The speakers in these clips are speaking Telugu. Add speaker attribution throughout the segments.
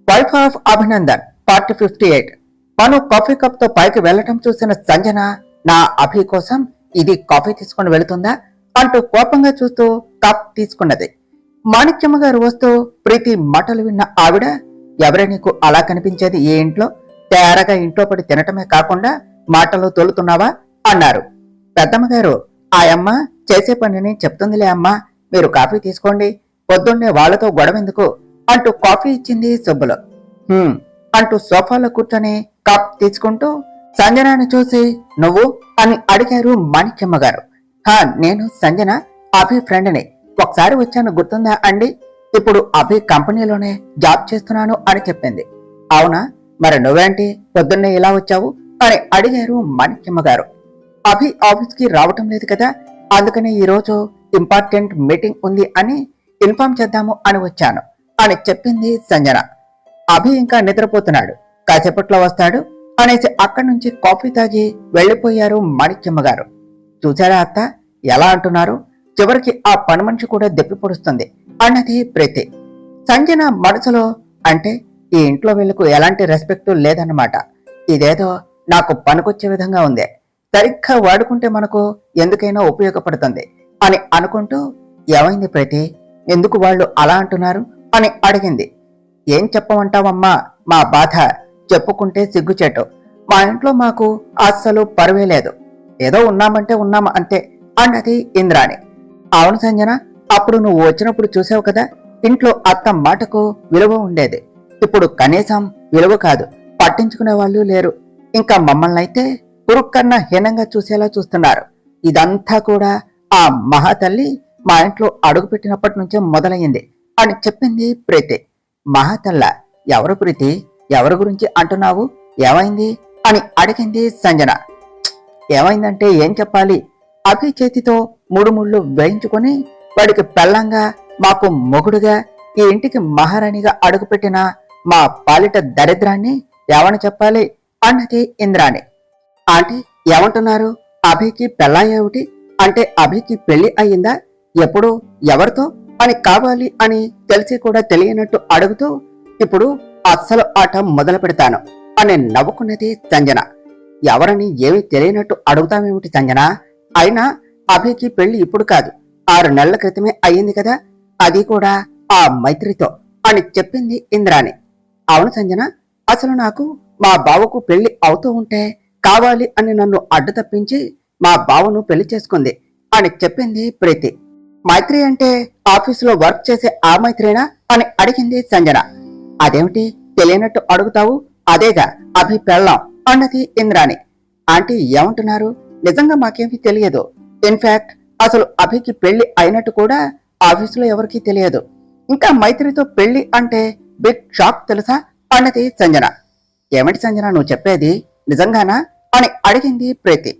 Speaker 1: Wife of Abhinandan part 58. తను కాఫీ కప్ తో పైకి వెళ్లటం చూసిన సంజన నా అభి కోసం ఇది కాఫీ తీసుకుని వెళుతుందా అంటూ కోపంగా చూస్తూ కప్ తీసుకున్నది. మాణిక్యమ్మ గారు వస్తూ ప్రీతి మాటలు విన్న ఆవిడ, ఎవరే నీకు అలా కనిపించేది ఈ ఇంట్లో? తేరగా ఇంట్లో పడి తినటమే కాకుండా మాటలు తోలుతున్నావా అన్నారు. పెద్దమ్మగారు, ఆ అమ్మ చేసే పనిని చెప్తుందిలే అమ్మా, మీరు కాఫీ తీసుకోండి, పొద్దున్నే వాళ్లతో గొడవెందుకు అంటూ కాఫీ ఇచ్చింది సుబ్బులు. అంటూ సోఫాలో కూర్చొని కప్ తీసుకుంటూ సంజనాని చూసి నువ్వు అని అడిగారు మాణిక్యమ్మ గారు. నేను సంజన, అభి ఫ్రెండ్ని. ఒకసారి వచ్చాను గుర్తుందా అండి? ఇప్పుడు అభి కంపెనీలోనే జాబ్ చేస్తున్నాను అని చెప్పింది. అవునా, మరి నువ్వేంటి పొద్దున్నే ఇలా వచ్చావు అని అడిగారు మాణిక్యమ్మ గారు. అభి ఆఫీస్ కి రావటం లేదు కదా, అందుకని ఈరోజు ఇంపార్టెంట్ మీటింగ్ ఉంది అని ఇన్ఫార్మ్ చేద్దాము అని వచ్చాను అని చెప్పింది సంజన. అభి ఇంకా నిద్రపోతున్నాడు, కాసేపట్లో వస్తాడు అనేసి అక్కడి నుంచి కాఫీ తాగి వెళ్లిపోయారు మాణిక్యమ్మ గారు. చూసారా అత్త ఎలా అంటున్నారు, చివరికి ఆ పని మనిషి కూడా దెప్పి పొడుస్తుంది అన్నది ప్రీతి. సంజన మనసులో, అంటే ఈ ఇంట్లో వీళ్లకు ఎలాంటి రెస్పెక్ట్ లేదన్నమాట. ఇదేదో నాకు పనికొచ్చే విధంగా ఉంది, సరిగ్గా వాడుకుంటే మనకు ఎందుకైనా ఉపయోగపడుతుంది అని అనుకుంటూ, ఏమైంది ప్రీతి, ఎందుకు వాళ్ళు అలా అంటున్నారు అని అడిగింది. ఏం చెప్పమంటావమ్మా, మా బాధ చెప్పుకుంటే సిగ్గుచేటు. మా ఇంట్లో మాకు అస్సలు పరువే లేదు, ఏదో ఉన్నామంటే ఉన్నామా అంతే అన్నది ఇంద్రాణి. అవును సంజన, అప్పుడు నువ్వు వచ్చినప్పుడు చూసావు కదా, ఇంట్లో అత్త మాటకు విలువ ఉండేది. ఇప్పుడు కనీసం విలువ కాదు, పట్టించుకునే వాళ్ళు లేరు. ఇంకా మమ్మల్ని అయితే పురుక్కన్నా హీనంగా చూసేలా చూస్తున్నారు. ఇదంతా కూడా ఆ మహాతల్లి మా ఇంట్లో అడుగుపెట్టినప్పటి నుంచే మొదలయ్యింది అని చెప్పింది ప్రీతి. మహాతల్ల ఎవరు ప్రీతి, ఎవరి గురించి అంటున్నావు, ఏమైంది అని అడిగింది సంజన. ఏమైందంటే ఏం చెప్పాలి, అభి చేతితో మూడు ముళ్ళు వేయించుకొని వాడికి పెళ్ళంగా మాకు మొగుడుగా ఈ ఇంటికి మహారాణిగా అడుగుపెట్టిన మా పాలిట దరిద్రాన్ని ఏమని చెప్పాలి అన్నది ఇంద్రాణి. ఆంటీ ఏమంటున్నారు, అభికి పెళ్ళా ఏమిటి అంటే అభికి పెళ్లి అయ్యిందా, ఎప్పుడు, ఎవరితో అని కావాలి అని తెలిసి కూడా తెలియనట్టు అడుగుతూ, ఇప్పుడు అస్సలు ఆట మొదలు పెడతాను అని నవ్వుకున్నది సంజన. ఎవరని ఏమీ తెలియనట్టు అడుగుతామేమిటి సంజన, అయినా అభికి పెళ్లి ఇప్పుడు కాదు, 6 నెలల క్రితమే అయ్యింది కదా, అది కూడా ఆ మైత్రితో అని చెప్పింది ఇంద్రాణి. అవును సంజన, అసలు నాకు మా బావకు పెళ్లి అవుతూ ఉంటే కావాలి అని నన్ను అడ్డు తప్పించి మా బావను పెళ్లి చేసుకుంది అని చెప్పింది ప్రీతి. మైత్రి అంటే ఆఫీసులో వర్క్ చేసే ఆ మైత్రేనా అని అడిగింది సంజన. అదేమిటి తెలియనట్టు అడుగుతావు, అదేగా అభి పెళ్ళాం అన్నది ఇంద్రాణి. ఆంటీ ఏమంటున్నారు, నిజంగా మాకేమీ తెలియదు. ఇన్ఫాక్ట్ అసలు అభికి పెళ్లి అయినట్టు కూడా ఆఫీసులో ఎవరికీ తెలియదు. ఇంకా మైత్రితో పెళ్లి అంటే బిగ్ షాక్ తెలుసా అన్నది సంజన. ఏమిటి సంజన నువ్వు చెప్పేది, నిజంగానా అని అడిగింది ప్రీతి.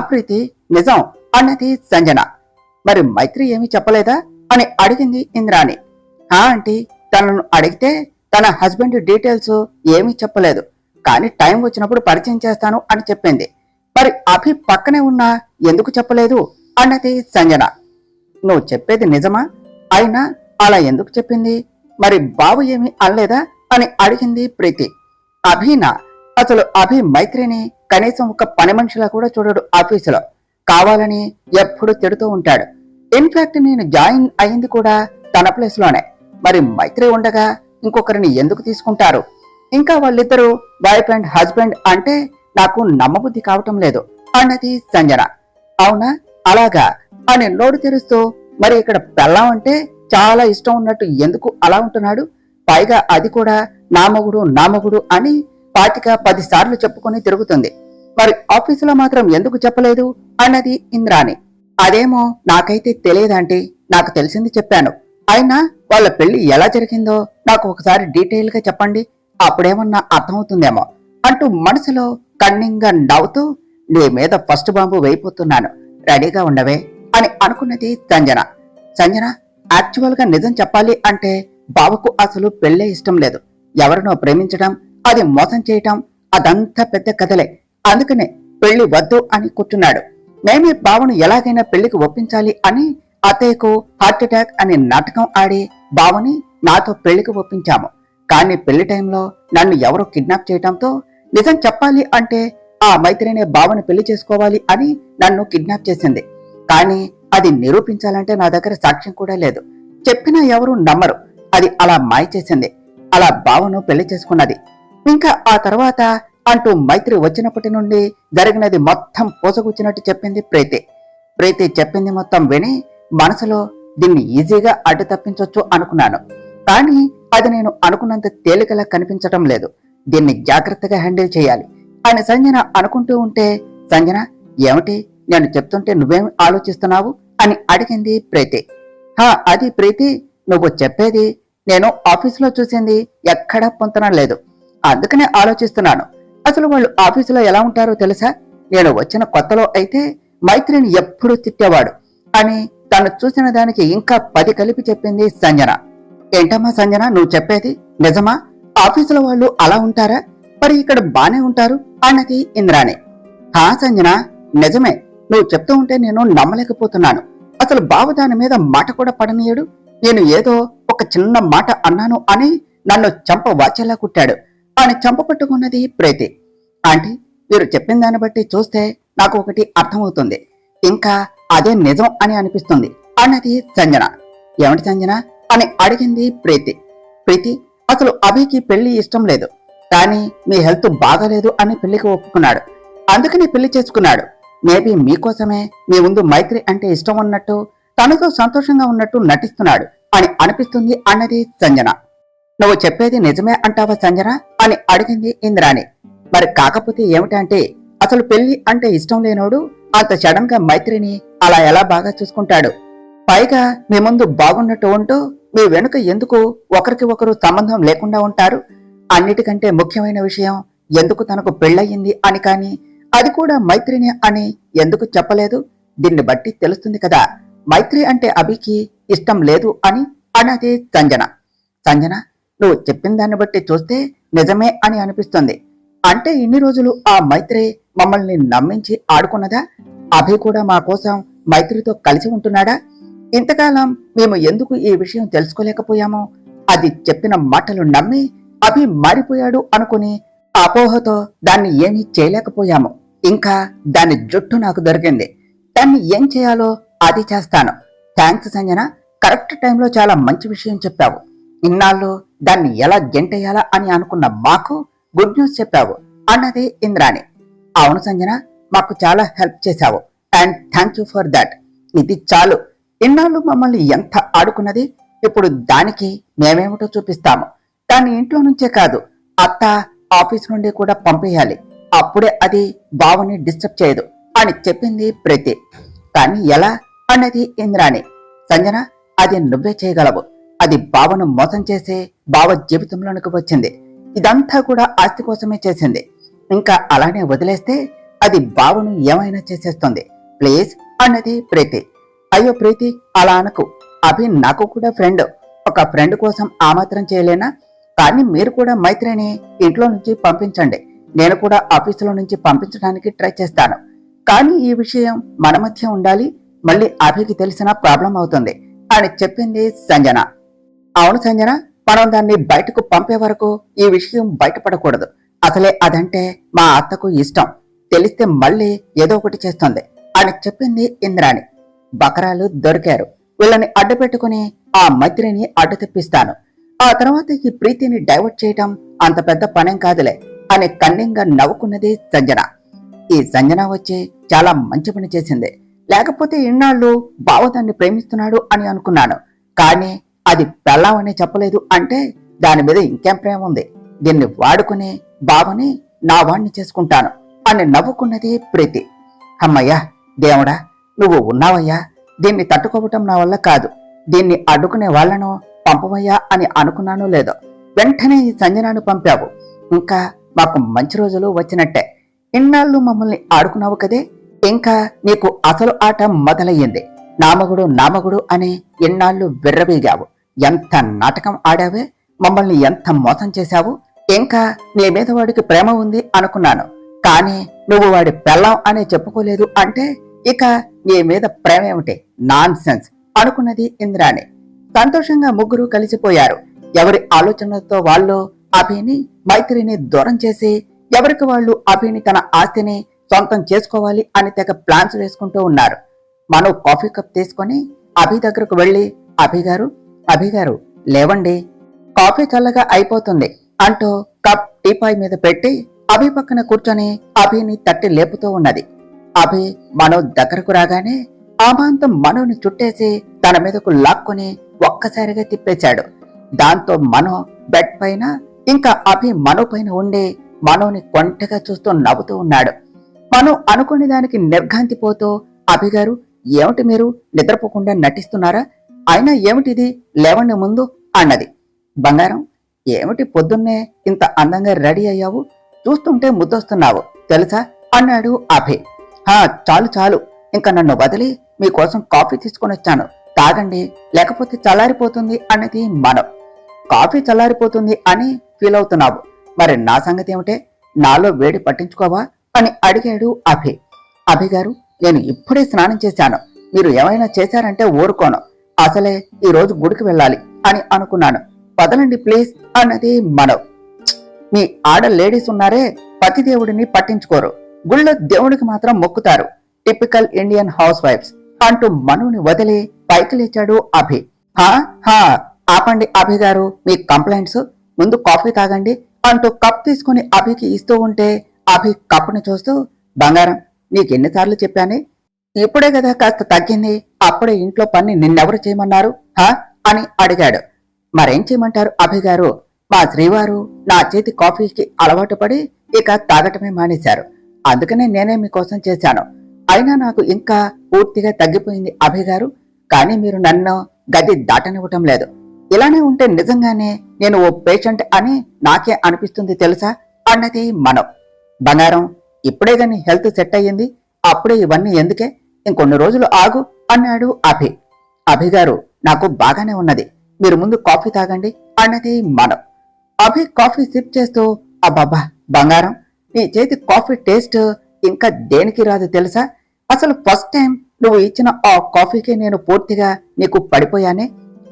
Speaker 1: ప్రీతి నిజం అన్నది సంజన. మరి మైత్రి ఏమీ చెప్పలేదా అని అడిగింది ఇంద్రాణి. ఆంటీ తనను అడిగితే తన హస్బెండ్ డీటెయిల్స్ ఏమీ చెప్పలేదు, కానీ టైం వచ్చినప్పుడు పరిచయం చేస్తాను అని చెప్పింది. మరి అభి పక్కనే ఉన్నా ఎందుకు చెప్పలేదు అన్నది సంజన. నువ్వు చెప్పేది నిజమా, అయినా అలా ఎందుకు చెప్పింది, మరి బాబు ఏమీ అనలేదా అని అడిగింది ప్రీతి. అభినా, అసలు అభి మైత్రిని కనీసం ఒక పని మనిషిలా కూడా చూడడు, ఆఫీసులో కావాలని ఎప్పుడు తిడుతూ ఉంటాడు. ఇన్ఫాక్ట్ నేను జాయిన్ అయింది కూడా తన ప్లేస్ లోనే, మరి మైత్రి ఉండగా ఇంకొకరిని ఎందుకు తీసుకుంటారు? ఇంకా వాళ్ళిద్దరూ వైఫ్ అండ్ హస్బెండ్ అంటే నాకు నమ్మబుద్ధి కావటం లేదు అన్నది సంజన. అవునా, అలాగా అని నోరు తెరుస్తూ, మరి ఇక్కడ పెళ్ళాం అంటే చాలా ఇష్టం ఉన్నట్టు ఎందుకు అలా ఉంటున్నాడు, పైగా అది కూడా నామగుడు అని 10 సార్లు చెప్పుకొని తిరుగుతుంది. మరి ఆఫీసులో మాత్రం ఎందుకు చెప్పలేదు అన్నది ఇంద్రాణి. అదేమో నాకైతే తెలియదంటే, నాకు తెలిసింది చెప్పాను, అయినా వాళ్ళ పెళ్లి ఎలా జరిగిందో నాకు ఒకసారి డీటెయిల్ గా చెప్పండి, అప్పుడేమన్నా అర్థమవుతుందేమో అంటూ మనసులో కన్నింగా నవ్వుతూ, నీ మీద ఫస్ట్ బాంబు వేయిపోతున్నాను, రెడీగా ఉండవే అని అనుకున్నది సంజన. సంజన, యాక్చువల్ గా నిజం చెప్పాలి అంటే బావకు అసలు పెళ్లే ఇష్టం లేదు. ఎవరినో ప్రేమించడం, అది మోసం చేయటం, అదంతా పెద్ద కథలే. అందుకనే పెళ్లి వద్దు అని కూర్చున్నాడు. మేమే బావను ఎలాగైనా పెళ్లికి ఒప్పించాలి అని అత్తయ్యకు హార్ట్ అటాక్ అనే నాటకం ఆడి బావని నాతో పెళ్లికి ఒప్పించాము. కానీ పెళ్లి టైంలో నన్ను ఎవరో కిడ్నాప్ చేయటంతో నిజం చెప్పాలి అంటే ఆ మైత్రినే బావని పెళ్లి చేసుకోవాలి అని నన్ను కిడ్నాప్ చేసింది. కానీ అది నిరూపించాలంటే నా దగ్గర సాక్ష్యం కూడా లేదు. చెప్పినా ఎవరు నమ్మరు. అది అలా మాయ చేసింది. అలా బావను పెళ్లి చేసుకున్నది. ఇంకా ఆ తర్వాత అంటూ మైత్రి వచ్చినప్పటి నుండి జరిగినది మొత్తం పోసగుచ్చినట్టు చెప్పింది ప్రీతి. ప్రీతి చెప్పింది మొత్తం విని మనసులో దీన్ని ఈజీగా అడ్డు తప్పించొచ్చు అనుకున్నాను. కానీ అది నేను అనుకున్నంత తేలికలా కనిపించటం లేదు. దీన్ని జాగ్రత్తగా హ్యాండిల్ చేయాలి అని సంజన అనుకుంటూ ఉంటే, సంజన ఏమిటి నేను చెప్తుంటే నువ్వేమి ఆలోచిస్తున్నావు అని అడిగింది ప్రీతి. అది ప్రీతి, నువ్వు చెప్పేది నేను ఆఫీసులో చూసింది ఎక్కడా పొంతనం లేదు. అందుకనే ఆలోచిస్తున్నాను. అసలు వాళ్ళు ఆఫీసులో ఎలా ఉంటారో తెలుసా? నేను వచ్చిన కొత్తలో అయితే మైత్రిని ఎప్పుడూ తిట్టేవాడు అని తను చూసిన దానికి ఇంకా 10 కలిపి చెప్పింది సంజన. ఏంటమ్మా సంజన నువ్వు చెప్పేది నిజమా? ఆఫీసులో వాళ్ళు అలా ఉంటారా? మరి ఇక్కడ బానే ఉంటారు అన్నది ఇంద్రాణి. సంజన నిజమే, నువ్వు చెప్తూ ఉంటే నేను నమ్మలేకపోతున్నాను. అసలు బావ దాని మీద మాట కూడా పడనీయడు. నేను ఏదో ఒక చిన్న మాట అన్నాను అని నన్ను చంప వాచేలా కుట్టాడు అని చంప పట్టుకున్నది ప్రీతి. ఆంటీ, మీరు చెప్పిన దాన్ని బట్టి చూస్తే నాకు ఒకటి అర్థమవుతుంది. ఇంకా అదే నిజం అని అనిపిస్తుంది అన్నది సంజన. ఏమిటి సంజన అని అడిగింది ప్రీతి. ప్రీతి, అసలు అభికి పెళ్లి ఇష్టం లేదు, కానీ మీ హెల్త్ బాగాలేదు అని పెళ్లికి ఒప్పుకున్నాడు. అందుకని పెళ్లి చేసుకున్నాడు. మేబీ మీకోసమే మీ ముందు మైత్రి అంటే ఇష్టం ఉన్నట్టు, తనతో సంతోషంగా ఉన్నట్టు నటిస్తున్నాడు అని అనిపిస్తుంది అన్నది సంజన. నువ్వు చెప్పేది నిజమే అంటావా సంజన అని అడిగింది ఇంద్రాణి. మరి కాకపోతే ఏమిటంటే, అసలు పెళ్లి అంటే ఇష్టం లేనోడు అంత సడన్ గా మైత్రిని అలా ఎలా బాగా చూసుకుంటాడు? పైగా మీ ముందు బాగున్నట్టు ఉంటూ మీ వెనుక ఎందుకు ఒకరికి ఒకరు సంబంధం లేకుండా ఉంటారు? అన్నిటికంటే ముఖ్యమైన విషయం, ఎందుకు తనకు పెళ్ళయింది అని కానీ, అది కూడా మైత్రిని అని ఎందుకు చెప్పలేదు? దీన్ని బట్టి తెలుస్తుంది కదా మైత్రి అంటే అభికి ఇష్టం లేదు అని అన్నది సంజన. సంజన, నువ్వు చెప్పిన దాన్ని బట్టి చూస్తే నిజమే అని అనిపిస్తుంది. అంటే ఇన్ని రోజులు ఆ మైత్రి మమ్మల్ని నమ్మించి ఆడుకున్నదా? అభి కూడా మా కోసం మైత్రితో కలిసి ఉంటున్నాడా? ఇంతకాలం మేము ఎందుకు ఈ విషయం తెలుసుకోలేకపోయామో? అది చెప్పిన మాటలు నమ్మి అభి మారిపోయాడు అనుకుని అపోహతో దాన్ని ఏమీ చేయలేకపోయాము. ఇంకా దాని జుట్టు నాకు దొరికింది. దాన్ని ఏం చేయాలో అది చేస్తాను. థ్యాంక్స్ సంజన, కరెక్ట్ టైంలో చాలా మంచి విషయం చెప్పావు. ఇన్నాళ్ళు దాన్ని ఎలా గెంటేయాలా అని అనుకున్న మాకు గుడ్ న్యూస్ చెప్పావు అన్నది ఇంద్రాణి. అవును సంజన, మాకు చాలా హెల్ప్ చేశావు and thank you for that. ఇది చాలు. ఇన్నాళ్ళు మమ్మల్ని ఎంత ఆడుకున్నది, ఇప్పుడు దానికి మేమేమిటో చూపిస్తాము. దాన్ని ఇంట్లో నుంచే కాదు, అత్త ఆఫీస్ నుండి కూడా పంపేయాలి. అప్పుడే అది బావని డిస్టర్బ్ చేయదు అని చెప్పింది ప్రీతి. కానీ ఎలా అన్నది ఇంద్రాణి. సంజన, అది నువ్వే చేయగలవు. అది బావను మోసం చేసి బావ జీవితంలోనికి వచ్చింది. ఇదంతా కూడా ఆస్తి కోసమే చేసింది. ఇంకా అలానే వదిలేస్తే అది బావను ఏమైనా చేసేస్తుంది. ప్లీజ్ అన్నది ప్రీతి. అయ్యో ప్రీతి, అలా అనకు. అభి నాకు కూడా ఫ్రెండ్. ఒక ఫ్రెండ్ కోసం ఆ మాత్రం చేయలేనా? కానీ మీరు కూడా మైత్రిని ఇంట్లో నుంచి పంపించండి. నేను కూడా ఆఫీసులో నుంచి పంపించడానికి ట్రై చేస్తాను. కానీ ఈ విషయం మన మధ్య ఉండాలి. మళ్ళీ అభికి తెలిసిన ప్రాబ్లం అవుతుంది అని చెప్పింది సంజన. అవును సంజన, మనం దాన్ని బయటకు పంపే వరకు ఈ విషయం బయటపడకూడదు. అసలే అదంటే మా అత్తకు ఇష్టం. తెలిస్తే మళ్ళీ ఏదో ఒకటి చేస్తుంది అని చెప్పింది ఇంద్రాణి. బకరాలు దొరికారు. వీళ్ళని అడ్డు పెట్టుకుని ఆ మైత్రిని అడ్డు తెప్పిస్తాను. ఆ తర్వాత ఈ ప్రీతిని డైవర్ట్ చేయటం అంత పెద్ద పనేం కాదులే అని కన్నింగా నవ్వుకున్నది సంజన. ఈ సంజన వచ్చి చాలా మంచి పని చేసింది. లేకపోతే ఇన్నాళ్ళు బావ దాన్ని ప్రేమిస్తున్నాడు అని అనుకున్నాను. కానీ అది పెళ్ళామని చెప్పలేదు అంటే దాని మీద ఇంకేం ప్రేమ ఉంది? దీన్ని వాడుకుని బావని నా వాణ్ణి చేసుకుంటాను అని నవ్వుకున్నది ప్రీతి. అమ్మయ్యా దేవుడా, నువ్వు ఉన్నావయ్యా. దీన్ని తట్టుకోవటం నా వల్ల కాదు. దీన్ని అడ్డుకునే వాళ్లను పంపవయ్యా అని అనుకున్నానో లేదో వెంటనే ఈ సంజనాను పంపావు. ఇంకా మాకు మంచి రోజులు వచ్చినట్టే. ఇన్నాళ్ళు మమ్మల్ని ఆడుకున్నావు కదే, ఇంకా నీకు అసలు ఆట మొదలయ్యింది. నామగుడు అని ఎన్నాళ్ళు విర్రబీగావు. ఎంత నాటకం ఆడావే, మమ్మల్ని ఎంత మోసం చేశావు. ఇంకా నీ మీద వాడికి ప్రేమ ఉంది అనుకున్నాను. కానీ నువ్వు వాడి పెళ్ళాం అనే చెప్పుకోలేదు అంటే ఇక నీ మీద ప్రేమ ఏమిటి? నాన్ సెన్స్ అనుకున్నది ఇంద్రాణి. సంతోషంగా ముగ్గురు కలిసిపోయారు. ఎవరి ఆలోచనలతో వాళ్ళు అభిని మైత్రిని దూరం చేసి ఎవరికి వాళ్ళు అభిని తన ఆస్తిని సొంతం చేసుకోవాలి అని తెగ ప్లాన్స్ వేసుకుంటూ ఉన్నారు. మనం కాఫీ కప్ తీసుకొని అభి దగ్గరకు వెళ్లి అభిగారు లేవండి, కాఫీ చల్లగా అయిపోతుంది అంటూ కప్ టీపాయ్ మీద పెట్టి అభి పక్కన కూర్చొని అభిని తట్టి లేపుతూ ఉన్నది. అభి మనో దగ్గరకు రాగానే ఆమాంతం మనోని చుట్టేసి తన మీదకు లాక్కొని ఒక్కసారిగా తిప్పేశాడు. దాంతో మనో బెడ్ పైన ఇంకా అభి మనో పైన ఉండి మనోని కొంటగా చూస్తూ నవ్వుతూ ఉన్నాడు. మనో అనుకునే దానికి నిర్ఘాంతిపోతూ అభిగారు ఏమిటి మీరు నిద్రపోకుండా నటిస్తున్నారా, అయినా ఏమిటిది, లేవండి ముందు అన్నది. బంగారం, ఏమిటి పొద్దున్నే ఇంత అందంగా రెడీ అయ్యావు, చూస్తుంటే ముద్దొస్తున్నావు తెలుసా అన్నాడు అభి. చాలు చాలు, ఇంకా నన్ను వదిలి మీకోసం కాఫీ తీసుకొని వచ్చాను, తాగండి లేకపోతే చల్లారిపోతుంది అన్నది మనం. కాఫీ చల్లారిపోతుంది అని ఫీల్ అవుతున్నావు, మరి నా సంగతి ఏమిటే, నాలో వేడి పట్టించుకోవా అని అడిగాడు అభి. అభిగారు, నేను ఇప్పుడే స్నానం చేశాను, మీరు ఏమైనా చేశారంటే ఊరుకోను, అసలే ఈ రోజు గుడికి వెళ్ళాలి అని అనుకున్నాను, వదలండి ప్లీజ్ అన్నది మనం. మీ ఆడ లేడీస్ ఉన్నారే, పతిదేవుడిని పట్టించుకోరు, గుళ్ళో దేవుడికి మాత్రం మొక్కుతారు, టిపికల్ ఇండియన్ హౌస్ వైఫ్స్ అంటూ మనుని వదిలి పైకి లేచాడు అభి. ఆపండి అభిగారు మీ కంప్లైంట్స్, ముందు కాఫీ తాగండి అంటూ కప్ తీసుకుని అభికి ఇస్తూ ఉంటే అభి కప్పుని చూస్తూ, బంగారం నీకెన్నిసార్లు చెప్పానే, ఇప్పుడే కదా కాస్త తగ్గింది, అప్పుడే ఇంట్లో పని నిన్నెవరు చేయమన్నారు అని అడిగాడు. మరేం చేయమంటారు అభిగారు, మా శ్రీవారు నా చేతి కాఫీకి అలవాటు పడి ఇక తాగటమే మానేశారు, అందుకనే నేనే మీకోసం చేశాను, అయినా నాకు ఇంకా పూర్తిగా తగ్గిపోయింది అభిగారు, కానీ మీరు నన్ను గది దాటనివ్వటం లేదు, ఇలానే ఉంటే నిజంగానే నేను ఓ పేషెంట్ అని నాకే అనిపిస్తుంది తెలుసా అన్నది మనం. బంగారం, ఇప్పుడే గాని హెల్త్ సెట్ అయ్యింది, అప్పుడే ఇవన్నీ ఎందుకే, ఇంకొన్ని రోజులు ఆగు అన్నాడు అభి. అభిగారు, నాకు బాగానే ఉన్నది, మీరు ముందు కాఫీ తాగండి అన్నది మనం. అభి కాఫీ సిప్ చేస్తూ, అబ్బబ్బా బంగారం, నీ చేతి కాఫీ టేస్ట్ ఇంకా దేనికి రాదు తెలుసా, అసలు ఫస్ట్ టైం నువ్వు ఇచ్చిన ఆ కాఫీకి నేను పూర్తిగా నీకు పడిపోయానే,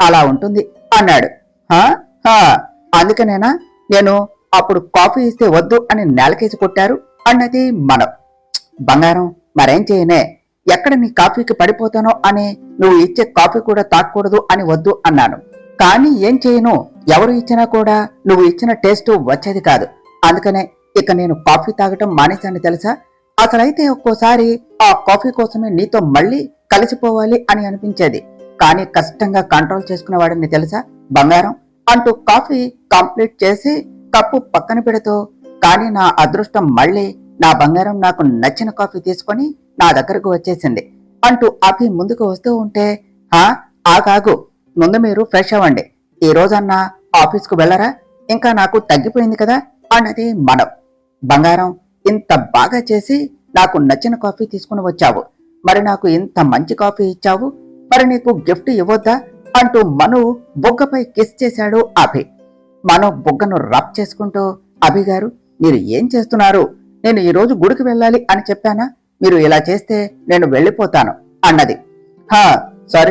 Speaker 1: అలా ఉంటుంది అన్నాడు. అందుకనేనా నేను అప్పుడు కాఫీ ఇస్తే వద్దు అని నేలకేసి కొట్టారు అన్నది మనం. బంగారం, మరేం చేయనే, ఎక్కడ నీ కాఫీకి పడిపోతానో అని నువ్వు ఇచ్చే కాఫీ కూడా తాగకూడదు అని వద్దు అన్నాను, కానీ ఏం చేయను, ఎవరు ఇచ్చినా కూడా నువ్వు ఇచ్చిన టేస్ట్ వచ్చేది కాదు, అందుకనే ఇక నేను కాఫీ తాగటం మానేశాను తెలుసా, అసలైతే ఒక్కోసారి ఆ కాఫీ కోసమే నీతో మళ్ళీ కలిసిపోవాలి అని అనిపించేది, కానీ కష్టంగా కంట్రోల్ చేసుకునేవాడిని తెలుసా బంగారం అంటూ కాఫీ కంప్లీట్ చేసి కప్పు పక్కన పెడుతూ, కానీ నా అదృష్టం మళ్ళీ నా బంగారం నాకు నచ్చిన కాఫీ తీసుకొని నా దగ్గరకు వచ్చేసింది అంటూ అభి ముందుకు వస్తూ ఉంటే, ఆగాగు, ముందు మీరు ఫ్రెష్ అవ్వండి, ఈ రోజన్నా ఆఫీస్కు వెళ్ళరా, ఇంకా నాకు తగ్గిపోయింది కదా అన్నది మనం. బంగారం, ఇంత బాగా చేసి నాకు నచ్చిన కాఫీ తీసుకుని వచ్చావు, మరి నాకు ఇంత మంచి కాఫీ ఇచ్చావు, మరి నీకు గిఫ్ట్ ఇవ్వొద్దా అంటూ మను బుగ్గపై కిస్ చేశాడు అభి. మను బుగ్గను రబ్ చేసుకుంటూ, అభిగారు మీరు ఏం చేస్తున్నారు, నేను ఈ రోజు గుడికి వెళ్ళాలి అని చెప్పానా, మీరు ఇలా చేస్తే నేను వెళ్ళిపోతాను అన్నది.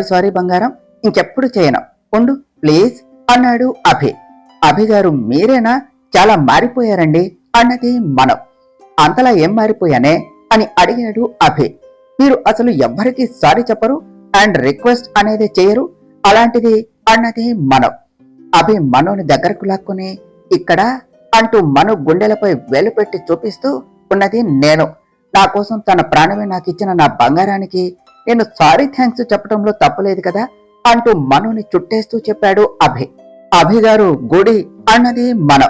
Speaker 1: సారీ బంగారం, ఇంకెప్పుడు చేయను, ఉండు ప్లీజ్ అన్నాడు అభి. అభిగారు మీరేనా, చాలా మారిపోయారండి అన్నది మనం. అంతలా ఏం మారిపోయానే అని అడిగాడు అభి. మీరు అసలు ఎవ్వరికీ సారీ చెప్పరు అండ్ రిక్వెస్ట్ అనేది చేయరు, అలాంటిది అన్నది మనం. అభి మనోని దగ్గరకు లాక్కుని, ఇక్కడ అంటూ మను గుండెలపై వేలు పెట్టి చూపిస్తూ ఉన్నది నేను, నా కోసం తన ప్రాణమే నాకు ఇచ్చిన నా బంగారానికి నేను సారీ థ్యాంక్స్ చెప్పడంలో తప్పులేదు కదా అంటూ మనోని చుట్టేస్తూ చెప్పాడు అభి. అభిగారు గుడి అన్నది మనం.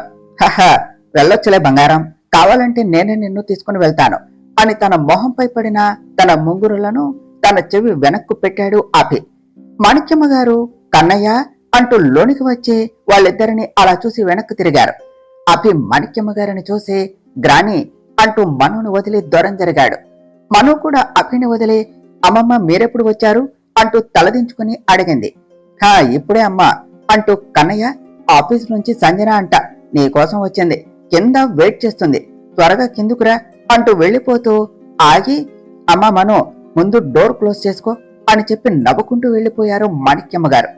Speaker 1: వెళ్ళొచ్చులే బంగారం, కావాలంటే నేనే నిన్ను తీసుకుని వెళ్తాను అని తన మొహంపై పడిన తన ముంగురులను తన చెవి వెనక్కు పెట్టాడు అభి. మాణిక్యమ్మ గారు కన్నయ్య అంటూ లోనికి వచ్చి వాళ్ళిద్దరిని అలా చూసి వెనక్కు తిరిగారు. అభి మాణిక్యమ్మ గారిని చూసి గ్రాని అంటూ మనుని వదిలి దూరం జరిగాడు. మను కూడా అభిని వదిలి, అమ్మమ్మ మీరెప్పుడు వచ్చారు అంటూ తలదించుకుని అడిగింది. ఇప్పుడే అమ్మా అంటూ కన్నయ్య, ఆఫీస్ నుంచి సంజన అంట నీకోసం వచ్చింది, కింద వెయిట్ చేస్తుంది, త్వరగా కిందుకురా అంటూ వెళ్లిపోతూ ఆగి, అమ్మా మను ముందు డోర్ క్లోజ్ చేసుకో అని చెప్పి నవ్వుకుంటూ వెళ్లిపోయారు మాణిక్యమ్మ గారు.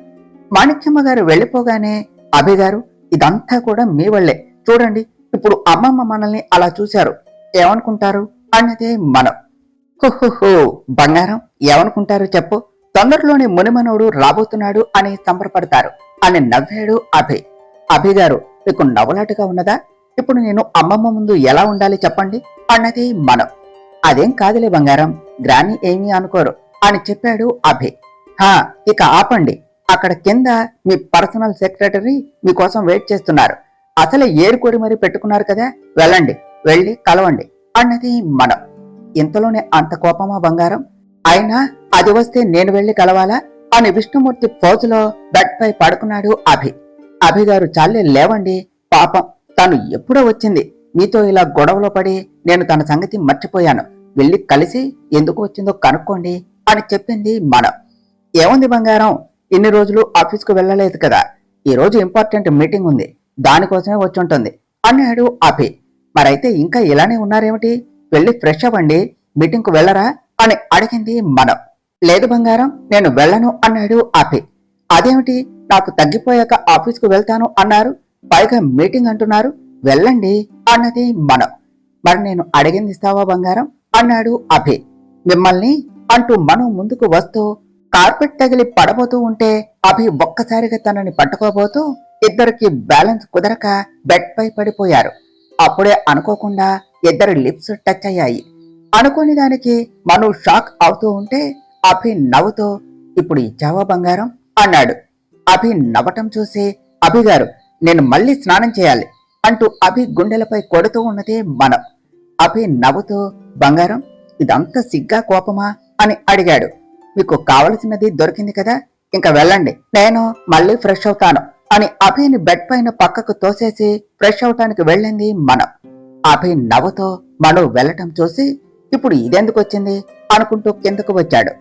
Speaker 1: మాణిక్యమ్మ గారు వెళ్లిపోగానే అభి గారు, ఇదంతా కూడా మీ వల్లే. చూడండి, ఇప్పుడు అమ్మమ్మ మనల్ని అలా చూశారు, ఏమనుకుంటారు అన్నదే మనం. హుహుహు, బంగారం, ఏమనుకుంటారు చెప్పు? తొందరలోనే మునిమనోడు రాబోతున్నాడు అని సంబరపడతారు అని నవ్వాడు అభి. అభి గారు, మీకు నవ్వులాటగా ఉన్నదా? ఇప్పుడు నేను అమ్మమ్మ ముందు ఎలా ఉండాలి చెప్పండి అన్నది మనం. అదేం కాదులే బంగారం, గ్రాని ఏమీ అనుకోరు అని చెప్పాడు అభి. హా, ఇక ఆపండి. అక్కడ కింద మీ పర్సనల్ సెక్రటరీ మీకోసం వెయిట్ చేస్తున్నారు. అసలే ఏరుకోరి మరి పెట్టుకున్నారు కదా, వెళ్ళండి, వెళ్ళి కలవండి అన్నది మనం. ఇంతలోనే అంత కోపమా బంగారం? అయినా అది వస్తే నేను వెళ్లి కలవాలా అని విష్ణుమూర్తి పోజులో బెడ్ పై పడుకున్నాడు అభి. అభి గారు, చాలే లేవండి, పాపం తను ఎప్పుడో వచ్చింది. మీతో ఇలా గొడవలో పడి నేను తన సంగతి మర్చిపోయాను. వెళ్ళి కలిసి ఎందుకు వచ్చిందో కనుక్కోండి అని చెప్పింది మనం. ఏముంది బంగారం, ఇన్ని రోజులు ఆఫీస్కు వెళ్ళలేదు కదా, ఈ రోజు ఇంపార్టెంట్ మీటింగ్ ఉంది, దానికోసమే వచ్చుంటుంది అన్నాడు అభి. మరైతే ఇంకా ఇలానే ఉన్నారేమిటి? వెళ్ళి ఫ్రెష్ అవ్వండి, మీటింగ్ కు వెళ్ళరా అని అడిగింది మనం. లేదు బంగారం, నేను వెళ్ళను అన్నాడు అభి. అదేమిటి, నాకు తగ్గిపోయాక ఆఫీస్కు వెళ్తాను అన్నారు, పైగా మీటింగ్ అంటున్నారు, వెళ్ళండి అన్నది మనం. మరి నేను అడిగింది ఇస్తావా బంగారం అన్నాడు అభి. మిమ్మల్ని అంటూ మనం ముందుకు వస్తూ కార్పెట్ తగిలి పడబోతూ ఉంటే అభి ఒక్కసారిగా తనని పట్టుకోబోతూ ఇద్దరికి బ్యాలెన్స్ కుదరక బెడ్ పై పడిపోయారు. అప్పుడే అనుకోకుండా ఇద్దరి లిప్స్ టచ్ అయ్యాయి. అనుకోని దానికి మను షాక్ అవుతూ ఉంటే అభి నవ్వుతూ, ఇప్పుడు ఇచ్చావా బంగారం అన్నాడు. అభి నవ్వటం చూసి, అభి గారు, నేను మళ్ళీ స్నానం చేయాలి అంటూ అభి గుండెలపై కొడుతూ ఉన్నదే మనం. అభి నవ్వుతూ, బంగారం, ఇదంతా సిగ్గా కోపమా అని అడిగాడు. మీకు కావలసినది దొరికింది కదా, ఇంకా వెళ్ళండి, నేను మళ్ళీ ఫ్రెష్ అవుతాను అని అభిని బెడ్ పైన పక్కకు తోసేసి ఫ్రెష్ అవటానికి వెళ్ళింది మనం. అభి నవ్వుతో మను వెళ్ళటం చూసి, ఇప్పుడు ఇదెందుకు వచ్చింది అనుకుంటూ కిందకు వచ్చాడు.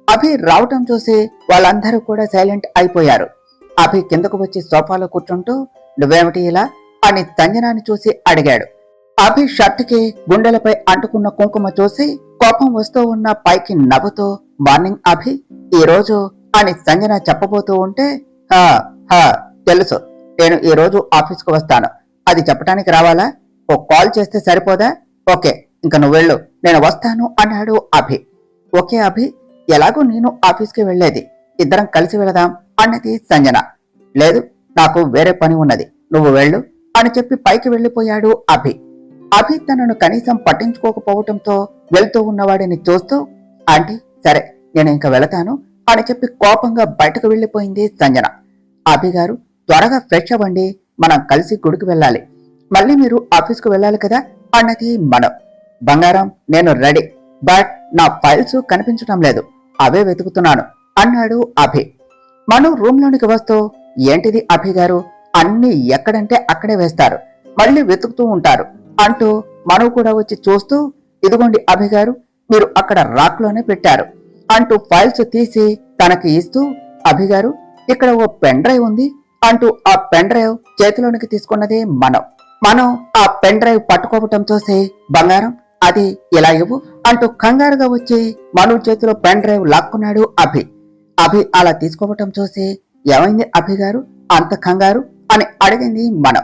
Speaker 1: అభి రావటం చూసి వాళ్ళందరూ కూడా సైలెంట్ అయిపోయారు. అభి కిందకు వచ్చి సోఫాలో కూర్చుంటూ, నువ్వేమిటి ఇలా అని సంజనాన్ని చూసి అడిగాడు. అభి షర్ట్కి గుండెలపై అంటుకున్న కుంకుమ చూసి కోపం వస్తూ ఉన్న పైకి నవ్వుతూ, మార్నింగ్ అభి, ఈ రోజు అని సంజన చెప్పబోతూ ఉంటే, హా హా తెలుసు, నేను ఈ రోజు ఆఫీస్కు వస్తాను, అది చెప్పడానికి రావాలా? ఓ కాల్ చేస్తే సరిపోదా? ఓకే, ఇంక నువ్వు వెళ్ళు, నేను వస్తాను అన్నాడు అభి. ఓకే అభి, ఎలాగో నేను ఆఫీస్కి వెళ్లేది, ఇద్దరం కలిసి వెళదాం అన్నది సంజన. లేదు, నాకు వేరే పని ఉన్నది, నువ్వు వెళ్ళు అని చెప్పి పైకి వెళ్లిపోయాడు అభి. అభి తనను కనీసం పట్టించుకోకపోవటంతో వెళ్తూ ఉన్నవాడిని చూస్తూ, ఆంటీ సరే, నేను ఇంక వెళతాను అని చెప్పి కోపంగా బయటకు వెళ్లిపోయింది సంజన. అభి గారు, త్వరగా ఫ్రెష్ అవ్వండి, మనం కలిసి గుడికి వెళ్ళాలి, మళ్ళీ మీరు ఆఫీస్కు వెళ్ళాలి కదా అన్నది మనం. బంగారం, నేను రెడీ, బట్ నా ఫైల్స్ కనిపించటం లేదు, అవే వెతుకుతున్నాను అన్నాడు అభి. మను రూమ్ లోనికి వస్తూ, ఏంటిది అభి గారు, అన్ని ఎక్కడంటే అక్కడే వేస్తారు, మళ్ళీ వెతుకుతూ ఉంటారు అంటూ మను కూడా వచ్చి చూస్తూ, ఇదిగోండి అభి గారు, మీరు అక్కడ రాక్ లోనే పెట్టారు అంటూ ఫైల్స్ తీసి తనకి ఇస్తూ, అభి గారు, ఇక్కడ ఓ పెన్ డ్రైవ్ ఉంది అంటూ ఆ పెన్ డ్రైవ్ చేతిలోనికి తీసుకున్నదే మనం. ఆ పెన్ డ్రైవ్ పట్టుకోవటం చూసి, బంగారం, అది ఇలా ఇవ్వు అంటూ కంగారుగా వచ్చి మను చేతిలో పెన్ డ్రైవ్ లాక్కున్నాడు అభి. అభి అలా తీసుకోవటం చూసి, ఏమైంది అభి గారు, అంత కంగారు అని అడిగింది మనం.